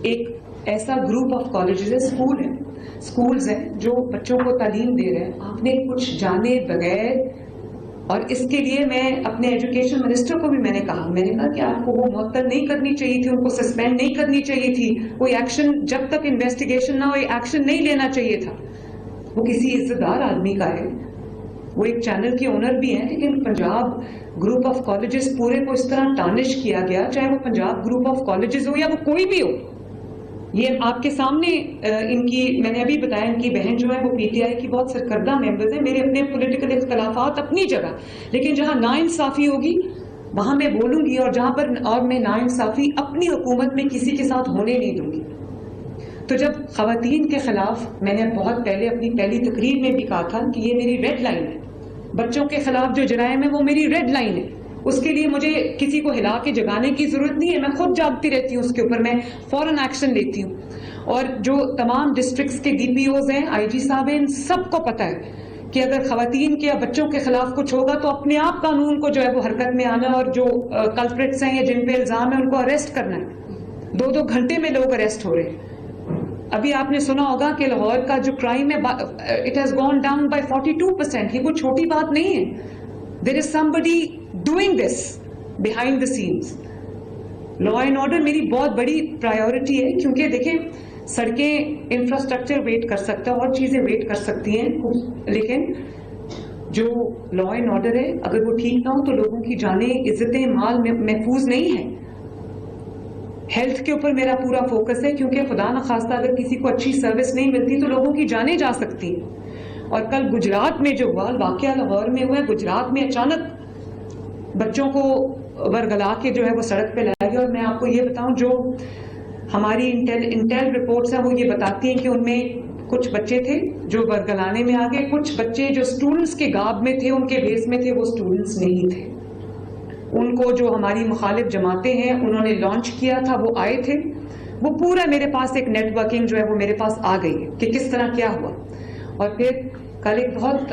ایک ایسا گروپ آف کالجز ہے، سکولز ہیں جو بچوں کو تعلیم دے رہے ہیں. آپ نے کچھ جانے بغیر، اور اس کے لیے میں اپنے ایجوکیشن منسٹر کو بھی میں نے کہا کہ آپ کو وہ معطل نہیں کرنی چاہیے تھی، ان کو سسپینڈ نہیں کرنی چاہیے تھی، کوئی ایکشن جب تک انویسٹیگیشن نہ ہو ایکشن نہیں لینا چاہیے تھا. وہ کسی عزت دار آدمی کا ہے، وہ ایک چینل کے اونر بھی ہیں، لیکن پنجاب گروپ آف کالجز پورے کو اس طرح ٹارنش کیا گیا، چاہے وہ پنجاب گروپ آف کالجز ہو یا وہ کوئی بھی ہو. یہ آپ کے سامنے ان کی میں نے ابھی بتایا، ان کی بہن جو ہے وہ پی ٹی آئی کی بہت سرکردہ ممبرز ہیں. میرے اپنے پولیٹیکل اختلافات اپنی جگہ، لیکن جہاں ناانصافی ہوگی وہاں میں بولوں گی، اور میں ناانصافی اپنی حکومت میں کسی کے ساتھ ہونے نہیں دوں گی. تو جب خواتین کے خلاف میں نے بہت پہلے اپنی پہلی تقریر میں بھی کہا تھا کہ یہ میری ریڈ لائن ہے، بچوں کے خلاف جو جرائم ہے وہ میری ریڈ لائن ہے. اس کے لیے مجھے کسی کو ہلا کے جگانے کی ضرورت نہیں ہے، میں خود جاگتی رہتی ہوں، اس کے اوپر میں فوراً ایکشن لیتی ہوں. اور جو تمام ڈسٹرکٹس کے ڈی پی اوز ہیں، آئی جی صاحب ہیں، ان سب کو پتہ ہے کہ اگر خواتین کے یا بچوں کے خلاف کچھ ہوگا تو اپنے آپ قانون کو جو ہے وہ حرکت میں آنا، اور جو کلپریٹس ہیں یا جن پہ الزام ہے ان کو اریسٹ کرنا ہے. 2 گھنٹے میں لوگ اریسٹ ہو رہے ہیں. ابھی آپ نے سنا ہوگا کہ لاہور کا جو کرائم ہے it has gone down by 42%. یہ کوئی چھوٹی بات نہیں ہے. There is somebody doing this behind the scenes. Law and order میری بہت بڑی پرائیورٹی ہے، کیونکہ دیکھیں سڑکیں، انفراسٹرکچر ویٹ کر سکتا ہے، اور چیزیں ویٹ کر سکتی ہیں، لیکن جو لا اینڈ آرڈر ہے اگر وہ ٹھیک نہ ہو تو لوگوں کی جانیں، عزتیں، مال محفوظ نہیں ہے. ہیلتھ کے اوپر میرا پورا فوکس ہے، کیونکہ خدا نخواستہ اگر کسی کو اچھی سروس نہیں ملتی تو لوگوں کی جانیں جا سکتی ہیں. اور کل گجرات میں جو ہوا واقعہ لاہور میں ہوا ہے، گجرات میں اچانک بچوں کو ورگلا کے جو ہے وہ سڑک پہ لایا گیا. اور میں آپ کو یہ بتاؤں، جو ہماری انٹیل رپورٹس ہیں وہ یہ بتاتی ہیں کہ ان میں کچھ بچے تھے جو ورگلانے میں آ گئے، کچھ بچے جو اسٹوڈنٹس کے گاب میں تھے، ان کے بیس میں تھے، وہ اسٹوڈنٹس نہیں تھے. ان کو جو ہماری مخالف جماعتیں ہیں انہوں نے لانچ کیا تھا، وہ آئے تھے. وہ پورا میرے پاس ایک نیٹ ورکنگ جو ہے وہ میرے پاس آ گئی ہے کہ کس طرح کیا ہوا. اور پھر کل ایک بہت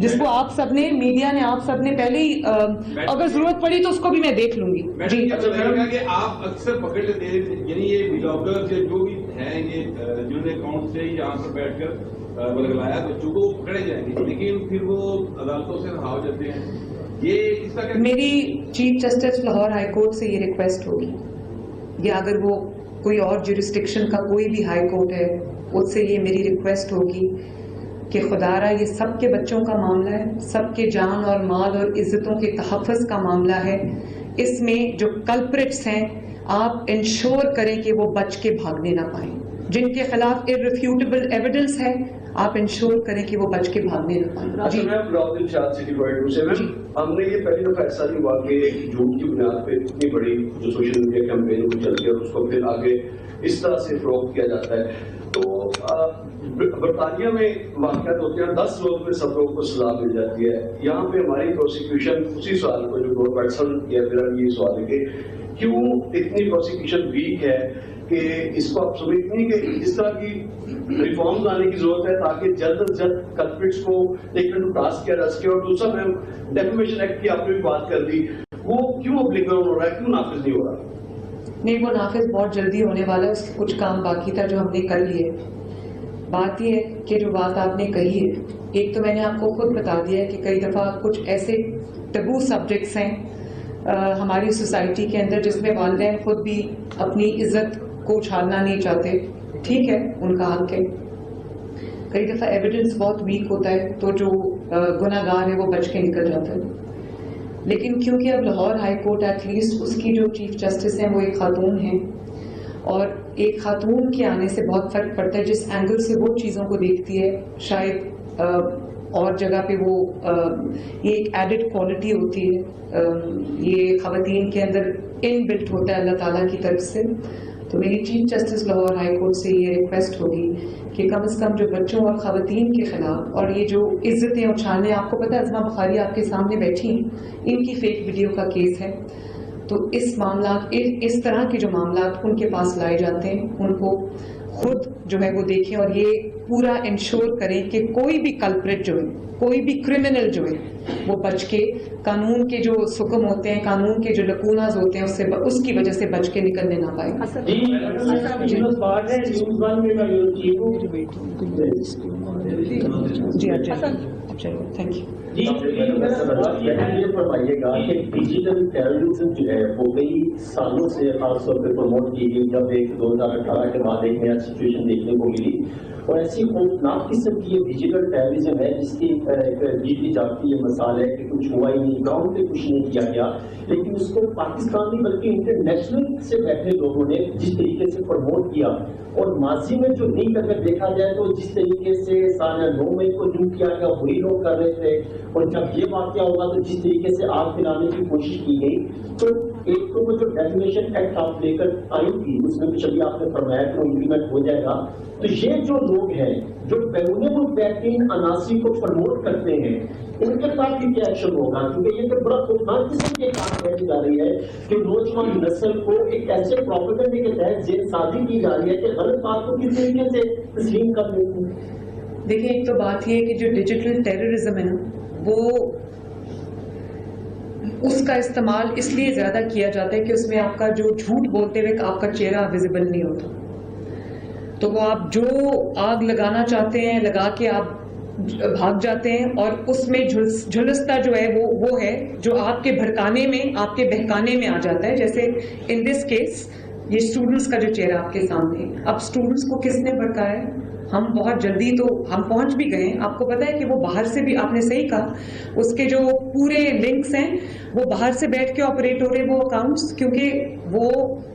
جس کو آپ سب نے میڈیا نے آپ سب نے پہلے ہی اگر ضرورت پڑی تو اس کو بھی میں دیکھ لوں گی. جی کہ آپ اکثر پکڑ لیتے ہیں یعنی یہ بلاگرز یا جو بھی ہیں یہ جنہوں نے اکاؤنٹ سے یہاں پر بیٹھ کر بلگلایا بچوں کو پکڑے جائیں گے لیکن پھر وہ عدالتوں سے رہا ہو جاتے ہیں. یہ اس کا میری chief justice Lahore high court سے یہ ریکویسٹ ہوگی یا اگر وہ کوئی اور جورسڈکشن کا کوئی بھی ہائی کورٹ ہے اس سے یہ میری ریکویسٹ ہوگی کہ خدا را یہ سب کے بچوں کا معاملہ ہے, سب کے جان اور مال اور عزتوں کے تحفظ کا معاملہ ہے. اس میں جو کلپریٹس ہیں آپ انشور کریں کہ وہ بچ کے بھاگنے نہ پائیں. جن کے خلاف irrefutable ایویڈنس ہے آپ انشور کریں کہ وہ بچ کے بھاگنے نہ پائیں. جی ہم نے یہ پہلی دفعہ ایسا نہیں ہوا کہ ایک جھوٹ کی بنیاد پہ اتنی بڑی جو سوشل میڈیا کیمپین کو چلتی ہے اور اس کو پھر آگے اس طرح سے فروغ کیا جاتا ہے. تو برطانیہ میں واقعات ہوتے ہیں 10 لوگ میں سب لوگوں کو سزا مل جاتی ہے. یہاں پہ ہماری پروسیکیوشن اسی سوال کو جو گورنمنٹ کیا میرا یہ سوال ہے کہ کیوں اتنی پروسیکیوشن ویک ہے کہ اس کو آپ سمجھتے ہیں کہ اس طرح کی ریفارم لانے کی ضرورت ہے تاکہ جلد از جلد کلپریٹس کو ٹیکن ٹو ٹاسک کیا جا سکے. اور دوسرا میں ڈیفیمیشن ایکٹ کی آپ نے بھی بات کر دی, وہ کیوں اپلیکیبل ہو رہا ہے, کیوں نافذ نہیں ہو رہا؟ نہیں, وہ نافذ بہت جلدی ہونے والا ہے. اس کے کچھ کام باقی تھا جو ہم نے کر لیے. بات یہ ہے کہ جو بات آپ نے کہی ہے, ایک تو میں نے آپ کو خود بتا دیا ہے کہ کئی دفعہ کچھ ایسے ٹبو سبجیکٹس ہیں ہماری سوسائٹی کے اندر جس میں والدین خود بھی اپنی عزت کو اچھالنا نہیں چاہتے. ٹھیک ہے, ان کا حق ہے. کئی دفعہ ایویڈنس بہت ویک ہوتا ہے تو جو گناہ گار ہے وہ بچ کے نکل جاتا ہے. لیکن کیونکہ اب Lahore high court at least اس کی جو چیف جسٹس ہیں وہ ایک خاتون ہیں, اور ایک خاتون کے آنے سے بہت فرق پڑتا ہے. جس اینگل سے وہ چیزوں کو دیکھتی ہے شاید اور جگہ پہ وہ یہ ایک ایڈڈ کوالٹی ہوتی ہے, یہ خواتین کے اندر ان بلٹ ہوتا ہے اللہ تعالیٰ کی طرف سے. تو میری chief justice Lahore high court سے یہ ریکویسٹ ہوگی کہ کم از کم جو بچوں اور خواتین کے خلاف اور یہ جو عزتیں اچھالنے, آپ کو پتہ ہے ازما بخاری آپ کے سامنے بیٹھی ہیں, ان کی فیک ویڈیو کا کیس ہے. تو اس معاملات اس طرح کے جو معاملات ان کے پاس لائے جاتے ہیں ان کو خود جو ہے وہ دیکھیں اور یہ پورا انشور کریں کہ کوئی بھی کلپریٹ جو ہے, کوئی بھی کرمنل جو ہے وہ بچ کے قانون کے جو سکم ہوتے ہیں, قانون کے جو لکوناز ہوتے ہیں اس کی وجہ سے بچ کے نکلنے نہ پائے. جی اچھا, چلو تھینک یو. یہ فرمائیے گا کہ ڈیجیٹل ٹیررزم جو ہے وہ کئی سالوں سے خاص طور پہ پروموٹ کی گئی, جب ایک 2018 کے بعد ایک نیا سچویشن دیکھنے کو ملی, اور ایسی خوفناک قسم کی یہ ڈیجیٹل ٹیررزم ہے جس کی جیتی جاتی یہ مثال ہے کہ کچھ ہوا ہی نہیں, گراؤنڈ پہ کچھ نہیں کیا گیا, لیکن اس کو پاکستان نہیں بلکہ انٹرنیشنل سے بیٹھے لوگوں نے جس طریقے سے پروموٹ کیا, اور ماضی میں جو نہیں اگر دیکھا جائے تو جس طریقے سے سال 9 مئی کو جو کیا گیا وہی لوگ کر رہے تھے, اور جب یہ واقعہ ہوگا تو جس طریقے سے آگ پھیلانے کی کوشش کی گئی. تو ایک تو وہ جو ڈیفیمیشن ایکٹ آپ لے کر آئی تھی اس میں کچھ ابھی آپ نے فرمایا کہ امپلیمنٹ ہو جائے گا, تو یہ جو لوگ ہیں جو بیرون ملک بیٹھین عناصر کو پروموٹ کرتے ہیں ان کے ساتھ بھی کیا ایکشن ہوگا؟ کیونکہ یہ تو بڑا خوفناک قسم کے کام کہی جا رہی ہے کہ نوجوان نسل کو ایک ایسے پروپیگنڈے کے تحت ذہن سازی کی جا رہی ہے کہ غلط بات کو کس طریقے سے تسلیم کر لیتے ہیں. دیکھیں, ایک تو بات یہ ہے کہ جو ڈیجیٹل ٹیررزم ہے نا وہ اس کا استعمال اس لیے زیادہ کیا جاتا ہے کہ اس میں آپ کا جو جھوٹ بولتے ہوئے آپ کا چہرہ ویزیبل نہیں ہوتا. تو وہ آپ جو آگ لگانا چاہتے ہیں لگا کے آپ بھاگ جاتے ہیں, اور اس میں جھلستا جو ہے وہ ہے جو آپ کے بھڑکانے میں, آپ کے بہکانے میں آ جاتا ہے. جیسے ان دس کیس یہ اسٹوڈنٹس کا جو چہرہ آپ کے سامنے, اب اسٹوڈنٹس کو کس نے بھڑکایا ہے؟ ہم بہت جلدی تو ہم پہنچ بھی گئے. آپ کو پتا ہے کہ وہ باہر سے بھی, آپ نے صحیح کہا, اس کے جو پورے لنکس ہیں وہ باہر سے بیٹھ کے آپریٹ ہو رہے ہیں وہ اکاؤنٹس, کیونکہ وہ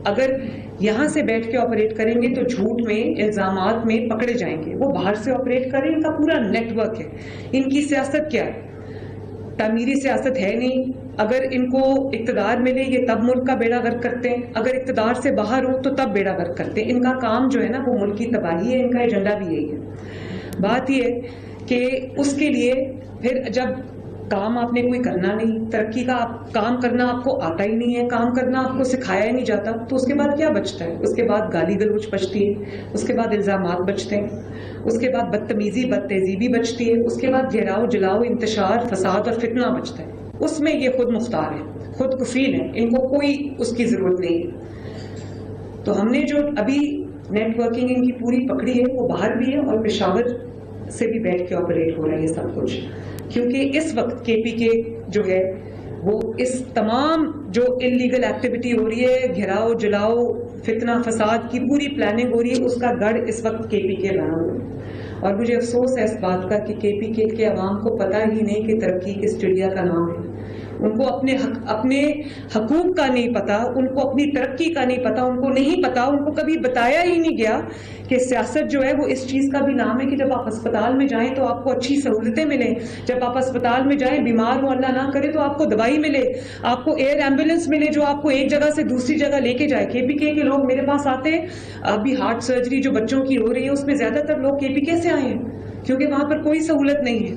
اگر یہاں سے بیٹھ کے آپریٹ کریں گے تو جھوٹ میں, الزامات میں پکڑے جائیں گے. وہ باہر سے آپریٹ کریں, ان کا پورا نیٹ ورک ہے. ان کی سیاست کیا ہے؟ تعمیری سیاست ہے نہیں. اگر ان کو اقتدار ملے یہ تب ملک کا بیڑا غرق کرتے ہیں, اگر اقتدار سے باہر ہو تو تب بیڑا غرق کرتے ہیں. ان کا کام جو ہے نا وہ ملک کی تباہی ہے, ان کا ایجنڈا بھی یہی ہے. بات یہ ہے کہ اس کے لیے پھر جب کام آپ نے کوئی کرنا نہیں, ترقی کا کام کرنا آپ کو آتا ہی نہیں ہے, کام کرنا آپ کو سکھایا ہی نہیں جاتا, تو اس کے بعد کیا بچتا ہے؟ اس کے بعد گالی گلوچ بچتی ہے, اس کے بعد الزامات بچتے ہیں, اس کے بعد بدتمیزی بد تہذیبی بچتی ہے, اس کے بعد گھیراؤ جلاؤ انتشار فساد اور فتنہ بچتا ہے. اس میں یہ خود مختار ہے, خود کفیل ہے, ان کو کوئی اس کی ضرورت نہیں ہے. تو ہم نے جو ابھی نیٹ ورکنگ ان کی پوری پکڑی ہے وہ باہر بھی ہے اور پشاور سے بھی بیٹھ کے آپریٹ ہو رہا ہے یہ سب کچھ, کیونکہ اس وقت کے پی کے جو ہے وہ اس تمام جو انلیگل ایکٹیویٹی ہو رہی ہے, گھیراؤ جلاؤ فتنہ فساد کی پوری پلاننگ ہو رہی ہے, اس کا گڑھ اس وقت کے پی کے بنا ہوا ہے. اور مجھے افسوس ہے اس بات کا کہ کے پی کے عوام کو پتہ ہی نہیں کہ ترقی کس چڑیا کا نام ہے. ان کو اپنے حقوق کا نہیں پتا, ان کو اپنی ترقی کا نہیں پتا, ان کو نہیں پتا, ان کو کبھی بتایا ہی نہیں گیا کہ سیاست جو ہے وہ اس چیز کا بھی نام ہے کہ جب آپ اسپتال میں جائیں تو آپ کو اچھی سہولتیں ملیں, جب آپ اسپتال میں جائیں بیمار ہو اللہ نہ کرے تو آپ کو دوائی ملے, آپ کو ایئر ایمبولینس ملے جو آپ کو ایک جگہ سے دوسری جگہ لے کے جائے. کے پی کے لوگ میرے پاس آتے ہیں, ابھی ہارٹ سرجری جو بچوں کی ہو رہی ہے اس میں زیادہ تر لوگ کے پی کے سے آئے ہیں, کیونکہ وہاں پر کوئی سہولت نہیں ہے.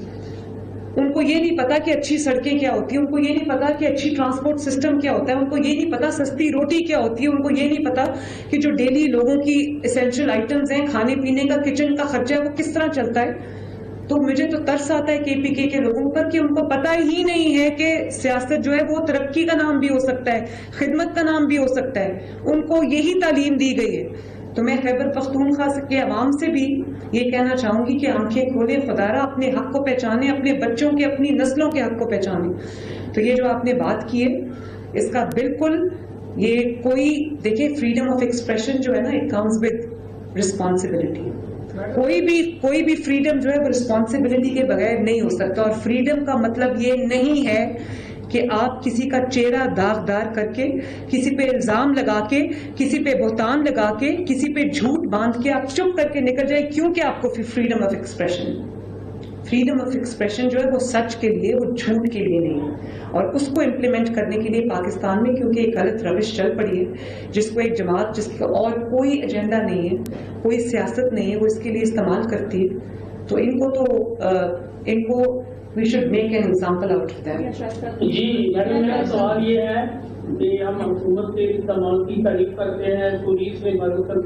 ان کو یہ نہیں پتا کہ اچھی سڑکیں کیا ہوتی ہیں, ان کو یہ نہیں پتا کہ اچھی ٹرانسپورٹ سسٹم کیا ہوتا ہے, ان کو یہ نہیں پتا سستی روٹی کیا ہوتی ہے, ان کو یہ نہیں پتا کہ جو ڈیلی لوگوں کی اسینشل آئٹمز ہیں, کھانے پینے کا کچن کا خرچہ ہے وہ کس طرح چلتا ہے. تو مجھے تو ترس آتا ہے کے پی کے لوگوں پر کہ ان کو پتا ہی نہیں ہے کہ سیاست جو ہے وہ ترقی کا نام بھی ہو سکتا ہے, خدمت کا نام بھی ہو سکتا ہے. ان کو یہی تعلیم دی گئی ہے. تو میں خیبر پختونخوا کے عوام سے بھی یہ کہنا چاہوں گی کہ آنکھیں کھولیں, خدارا اپنے حق کو پہچانیں, اپنے بچوں کے اپنی نسلوں کے حق کو پہچانیں. تو یہ جو آپ نے بات کی ہے اس کا بالکل یہ کوئی دیکھیں فریڈم آف ایکسپریشن جو ہے نا اٹ کمز ود رسپانسبلٹی. کوئی بھی فریڈم جو ہے وہ رسپانسبلٹی کے بغیر نہیں ہو سکتا. اور فریڈم کا مطلب یہ نہیں ہے کہ آپ کسی کا چہرہ داغدار کر کے, کسی پہ الزام لگا کے, کسی پہ بہتان لگا کے, کسی پہ جھوٹ باندھ کے آپ چپ کر کے نکل جائیں کیونکہ آپ کو فریڈم آف ایکسپریشن جو ہے وہ سچ کے لیے, وہ جھوٹ کے لیے نہیں ہے. اور اس کو امپلیمنٹ کرنے کے لیے پاکستان میں کیونکہ ایک غلط روش چل پڑی ہے جس کو ایک جماعت جس کا اور کوئی ایجنڈا نہیں ہے, کوئی سیاست نہیں ہے, وہ اس کے لیے استعمال کرتی ہے. تو ان کو we should make an example out of them. جی میرا سوال یہ ہے کہ ہم حکومت کے استعمال کی تعریف کرتے ہیں, پولیس نے مرتب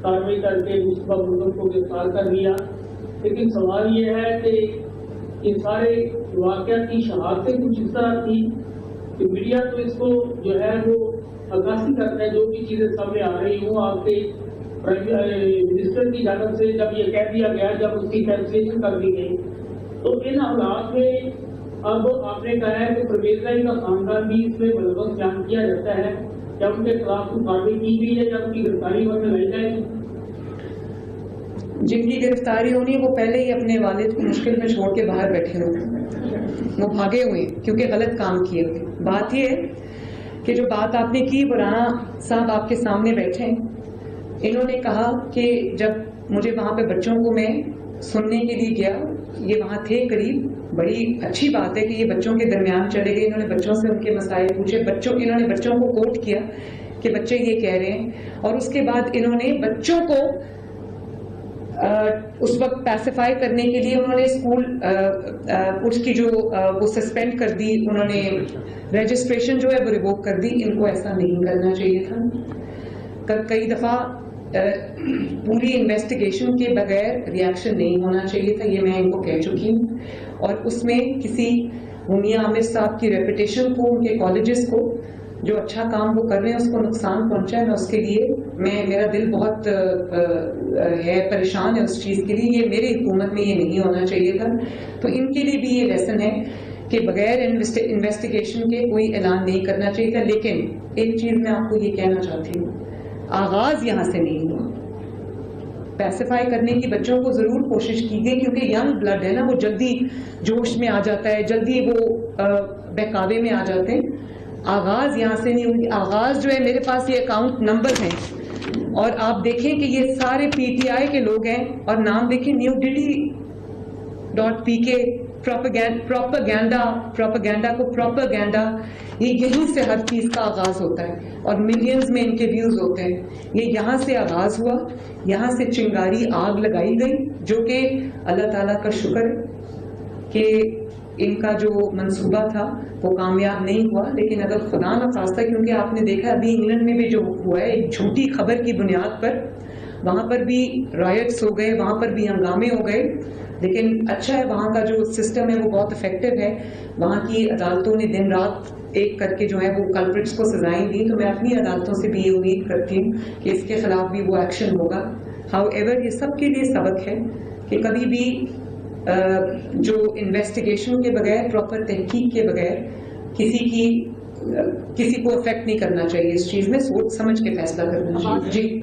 کارروائی کر کے مصطفیٰ ملک کو گرفتار کر لیا, لیکن سوال یہ ہے کہ ان سارے واقعات کی شہادتیں کچھ اس طرح تھی کہ میڈیا تو اس کو جو ہے وہ عکاسی کرتا ہے, جو بھی چیزیں سامنے آ رہی ہوں آپ کے منسٹر کی جانب سے جب یہ کہہ دیا گیا, جب اس کی کینسلیشن کر دی گئی, تو ان حالات میں اب آپ نے کہا ہے کہ پرویز رائی کا خاندان بھی اس میں ملوث بیان کیا جاتا ہے, جب ان کے خلاف کارروائی کی گئی ہے, جب ان کی گرفتاری میں لائی جائے گی. جن کی گرفتاری ہونی ہے وہ پہلے ہی اپنے والد کو مشکل میں چھوڑ کے باہر بیٹھے ہوئے, وہ بھاگے ہوئے کیونکہ غلط کام کیے ہوئے. بات یہ ہے کہ جو بات آپ نے کی, رانا صاحب آپ کے سامنے بیٹھے ہیں, انہوں نے کہا کہ جب مجھے وہاں پہ بچوں کو میں سننے کے لیے گیا, یہ وہاں تھے قریب, بڑی اچھی بات ہے کہ یہ بچوں کے درمیان چلے گئے, انہوں نے بچوں سے ان کے مسائل پوچھے, انہوں نے بچوں کو کوٹ کیا کہ بچے یہ کہہ رہے ہیں, اور اس کے بعد انہوں نے بچوں کو اس وقت پیسیفائی کرنے کے لیے انہوں نے اسکول اس کی جو وہ سسپینڈ کر دی, انہوں نے رجسٹریشن جو ہے وہ ریووک کر دی. ان کو ایسا نہیں کرنا چاہیے تھا. کئی دفعہ پوری انویسٹیگیشن کے بغیر ریاکشن نہیں ہونا چاہیے تھا, یہ میں ان کو کہہ چکی ہوں. اور اس میں کسی منیا عامر صاحب کی ریپوٹیشن کو, ان کے کالجز کو جو اچھا کام وہ کر رہے ہیں اس کو نقصان پہنچا ہے, میں اس کے لیے میرا دل بہت ہے پریشان ہے اس چیز کے لیے. یہ میری حکومت میں یہ نہیں ہونا چاہیے تھا. تو ان کے لیے بھی یہ لیسن ہے کہ بغیر انویسٹیگیشن کے کوئی اعلان نہیں کرنا چاہیے تھا. لیکن ایک چیز میں آپ کو یہ کہنا چاہتی ہوں, آغاز یہاں سے نہیں ہوا. پیسیفائی کرنے کی بچوں کو ضرور کوشش کی گئی کیونکہ ینگ بلڈ ہے نا, وہ جلدی جوش میں آ جاتا ہے, جلدی وہ بہکاوے میں آ جاتے ہیں. آغاز یہاں سے نہیں ہوئی. آغاز جو ہے میرے پاس یہ اکاؤنٹ نمبر ہیں اور آپ دیکھیں کہ یہ سارے پی ٹی آئی کے لوگ ہیں اور نام دیکھیں newdelhi.pk پروپیگینڈا کو پروپیگینڈا, یہ یہیں سے ہر چیز کا آغاز ہوتا ہے اور ملینز میں ان کے ویوز ہوتے ہیں. یہ یہاں سے آغاز ہوا, یہاں سے چنگاری آگ لگائی گئی, جو کہ اللہ تعالیٰ کا شکر ہے کہ ان کا جو منصوبہ تھا وہ کامیاب نہیں ہوا. لیکن اگر خدا نہ خواستہ, کیونکہ آپ نے دیکھا ابھی انگلینڈ میں بھی جو ہوا ہے ایک جھوٹی خبر کی بنیاد پر, وہاں پر بھی رائٹس ہو گئے, وہاں پر بھی ہنگامے ہو گئے. لیکن اچھا ہے وہاں کا جو سسٹم ہے وہ بہت افیکٹو ہے. وہاں کی عدالتوں نے دن رات ایک کر کے جو ہے وہ کلپرٹس کو سزائیں دی. تو میں اپنی عدالتوں سے بھی یہ امید کرتی ہوں کہ اس کے خلاف بھی وہ ایکشن ہوگا. ہاؤ ایور یہ سب کے لیے سبق ہے کہ کبھی بھی جو انویسٹیگیشن کے بغیر, پراپر تحقیق کے بغیر کسی کو افیکٹ نہیں کرنا چاہیے. اس چیز میں سوچ سمجھ کے فیصلہ کرنا چاہیے. جی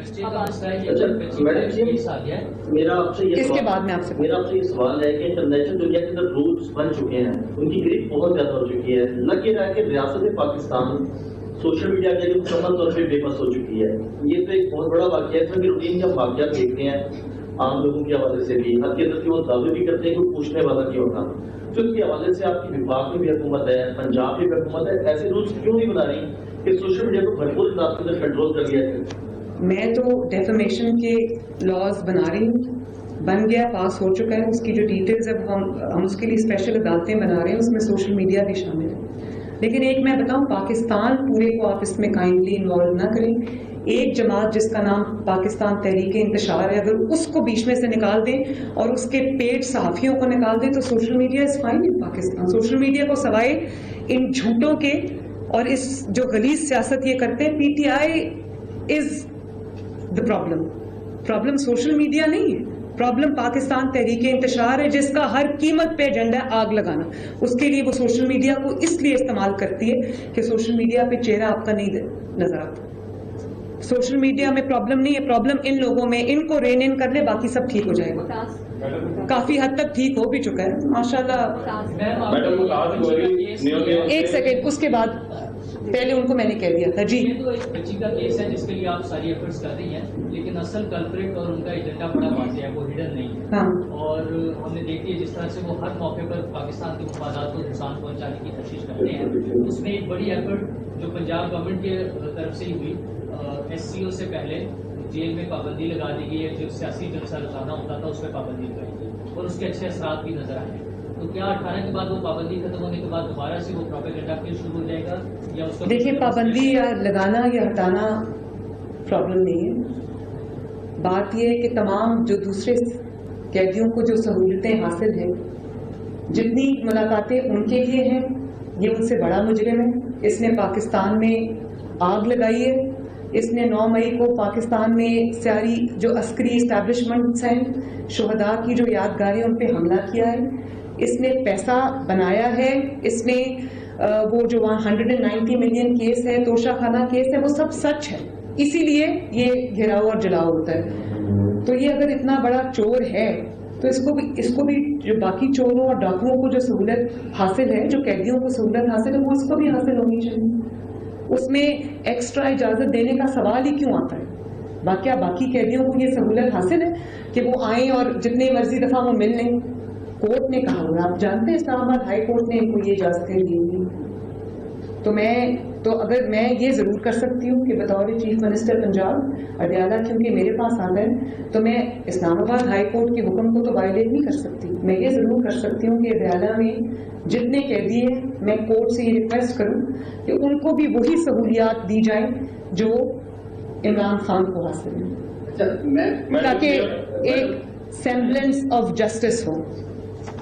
میرا آپ سے اس کے بعد میں آپ سے یہ سوال ہے کہ انٹرنیشنل دنیا کے اندر رولز بن چکے ہیں, ان کی گرفت بہت زیادہ ہو چکی ہے. لگ یہ رہا ہے کہ ریاست پاکستان سوشل میڈیا کے لیے مکمل طور پہ بے بس ہو چکی ہے. یہ تو ایک بہت بڑا واقعہ ہے. اس میں روٹین کا واقعات دیکھتے ہیں عام لوگوں کے حوالے سے بھی, حد کے اندر کی وہ دعوے بھی کرتے ہیں کہ پوچھنے والا کیوں ہوتا. تو اس کے حوالے سے آپ کی وفاق میں بھی حکومت ہے, پنجاب میں بھی حکومت ہے, ایسے رولس کیوں نہیں بنا رہی کہ سوشل میڈیا کو بھرپور انداز کے اندر کنٹرول کر لیا جائے؟ میں تو ڈیفیمیشن کے لاز بنا رہی ہوں, بن گیا, پاس ہو چکا ہے. اس کی جو ڈیٹیلز اب ہم اس کے لیے اسپیشل عدالتیں بنا رہے ہیں, اس میں سوشل میڈیا بھی شامل ہے. لیکن ایک میں بتاؤں, پاکستان پورے کو آپ اس میں کائنڈلی انوالو نہ کریں. ایک جماعت جس کا نام پاکستان تحریک انتشار ہے, اگر اس کو بیچ میں سے نکال دیں اور اس کے پیٹ صحافیوں کو نکال دیں تو social media is fine in Pakistan. Social media کو سوائے ان جھوٹوں کے اور اس جو غلیظ سیاست یہ کرتے ہیں, P T I is the problem social media نہیں ہے. پرابلم پاکستان تحریک انتشار ہے, جس کا ہر قیمت پہ ایجنڈا ہے آگ لگانا. اس کے لیے وہ سوشل میڈیا کو اس لیے استعمال کرتی ہے کہ سوشل میڈیا پہ چہرہ آپ کا نہیں نظر آتا. سوشل میڈیا میں پرابلم نہیں ہے, پرابلم ان لوگوں میں. ان کو رین ان کر لے, باقی سب ٹھیک ہو جائے گا. کافی حد تک ٹھیک ہو بھی چکا ہے ماشاءاللہ. ایک سیکنڈ, اس کے بعد پہلے ان کو میں نے کہہ دیا تھا. جی, یہ تو ایک بچی کا کیس ہے جس کے لیے آپ ساری ایفرٹس کر رہی ہیں, لیکن اصل کلپریٹ اور ان کا ایجنڈا بڑا واضح ہے, وہ ہڈن نہیں ہے. اور ہم نے دیکھی ہے جس طرح سے وہ ہر موقع پر پاکستان کے مفادات کو نقصان پہنچانے کی کوشش کرتے ہیں. اس میں ایک بڑی ایفرٹ جو پنجاب گورنمنٹ کے طرف سے ہی ہوئی, ایس سی او سے پہلے جیل میں پابندی لگا دی گئی ہے. جو سیاسی جلسہ روزانہ ہوتا تھا اس پہ پابندی لگائی گئی اور اس کے اچھے اثرات بھی نظر آئے. تو کیا 18 کے بعد وہ پابندی ختم ہونے کے بعد دوبارہ سے وہ پروپیگنڈا پھر شروع ہو جائے گا, یا اس کو دیکھیے پابندی یا لگانا یا ہٹانا پرابلم نہیں ہے. بات یہ ہے کہ تمام جو دوسرے قیدیوں کو جو سہولتیں حاصل ہیں, جتنی ملاقاتیں ان کے لیے ہیں, یہ ان سے بڑا مجرم ہے. اس نے پاکستان میں آگ لگائی ہے. اس نے 9 مئی کو پاکستان میں ساری جو عسکری اسٹیبلشمنٹس ہیں, شہداء کی جو یادگاریں, ان پہ حملہ کیا ہے. اس نے پیسہ بنایا ہے. اس نے وہ جو 190 ملین کیس ہے, توشہ خانہ کیس ہے, وہ سب سچ ہے. اسی لیے یہ گھیراؤ اور جلاؤ ہوتا ہے. تو یہ اگر اتنا بڑا چور ہے تو اس کو بھی جو باقی چوروں اور ڈاکوؤں کو جو سہولت حاصل ہے, جو قیدیوں کو سہولت حاصل ہے, وہ اس کو بھی حاصل ہونی چاہیے. اس میں ایکسٹرا اجازت دینے کا سوال ہی کیوں آتا ہے؟ باقی قیدیوں کو یہ سہولت حاصل ہے کہ وہ آئیں اور جتنے مرضی دفعہ وہ مل لیں. کورٹ نے کہا ہوا, آپ جانتے ہیں اسلام آباد ہائی کورٹ نے ان کو یہ اجازتیں دی ہوئی. تو اگر میں یہ ضرور کر سکتی ہوں کہ بطور چیف منسٹر پنجاب اڈیالہ کیونکہ میرے پاس آتا ہے, تو میں اسلام آباد ہائی کورٹ کے حکم کو تو وائلیٹ نہیں کر سکتی. میں یہ ضرور کر سکتی ہوں کہ اڈیالہ میں جتنے قیدی ہیں, میں کورٹ سے یہ ریکویسٹ کروں کہ ان کو بھی وہی سہولیات دی جائیں جو عمران خان کو حاصل ہیں, تاکہ ایک semblance of justice who.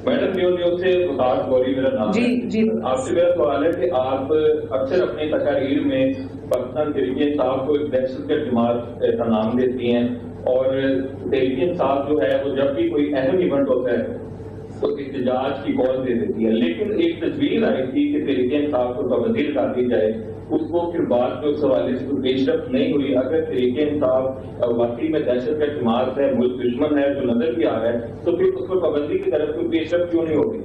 Madam new سے وقار گوری میرا نام ہے. جی آپ سے میرا سوال ہے کہ آپ اکثر اپنی تقاریر میں پاکستان تحریک انصاف کو ایک دہشت گرد جماعت کا نام دیتی ہیں, اور تحریک انصاف جو ہے وہ جب بھی کوئی اہم ایونٹ ہوتا ہے تو احتجاج کی کال دے دیتی ہے. لیکن ایک تجویز آئی تھی کہ تحریک انصاف کو پابندی لگا دی جائے, اس کو پھر بعد میں اس حوالے سے کوئی پیش رفت نہیں ہوئی. اگر تحریک انصاف واقعی میں دہشت گرد جماعت ہے, ملک دشمن ہے, جو نظر بھی آ رہا ہے, تو پھر اس کو پابندی کی طرف کوئی پیش رفت کیوں نہیں ہوگی؟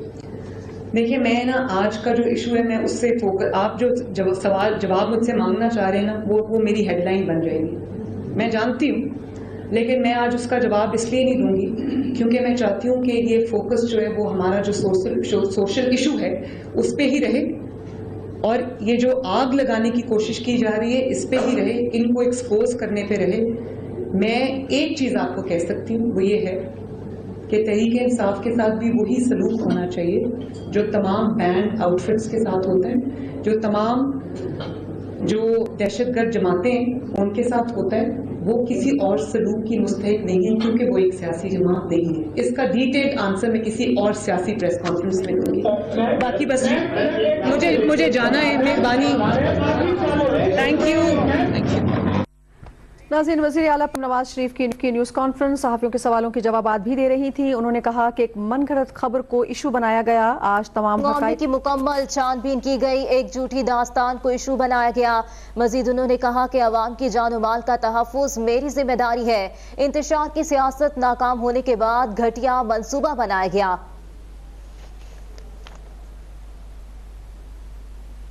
دیکھیے میں نا آج کا جو ایشو ہے, میں اس سے آپ جو سوال جواب مجھ سے مانگنا چاہ رہے ہیں نا, وہ میری ہیڈ لائن بن جائے گی. میں جانتی ہوں, لیکن میں آج اس کا جواب اس لیے نہیں دوں گی کیونکہ میں چاہتی ہوں کہ یہ فوکس جو ہے وہ ہمارا جو سوشل ایشو ہے اس پہ ہی رہے, اور یہ جو آگ لگانے کی کوشش کی جا رہی ہے اس پہ ہی رہے, ان کو ایکسپوز کرنے پہ رہے. میں ایک چیز آپ کو کہہ سکتی ہوں, وہ یہ ہے کہ تحریک انصاف کے ساتھ بھی وہی سلوک ہونا چاہیے جو تمام بینڈ آؤٹ فٹس کے ساتھ ہوتا ہے، جو تمام جو دہشت گرد جماعتیں ہیں ان کے ساتھ ہوتا ہے. وہ کسی اور سلوک کی مستحق نہیں ہے کیونکہ وہ ایک سیاسی جماعت نہیں ہے. اس کا ڈیٹیلڈ آنسر میں کسی اور سیاسی پریس کانفرنس میں دوں گی. باقی بس مجھے جانا ہے. مہربانی. Thank you. ناظرین، وزیر اعلیٰ نواز شریف کی نیوز کانفرنس صحافیوں کے سوالوں کے جوابات بھی دے رہی تھی. انہوں نے کہا کہ ایک من گھڑت خبر کو ایشو بنایا گیا. آج تمام حقائق کی مکمل چھان بین کی گئی، ایک جھوٹی داستان کو ایشو بنایا گیا. مزید انہوں نے کہا کہ عوام کی جان و مال کا تحفظ میری ذمہ داری ہے. انتشار کی سیاست ناکام ہونے کے بعد گھٹیا منصوبہ بنایا گیا.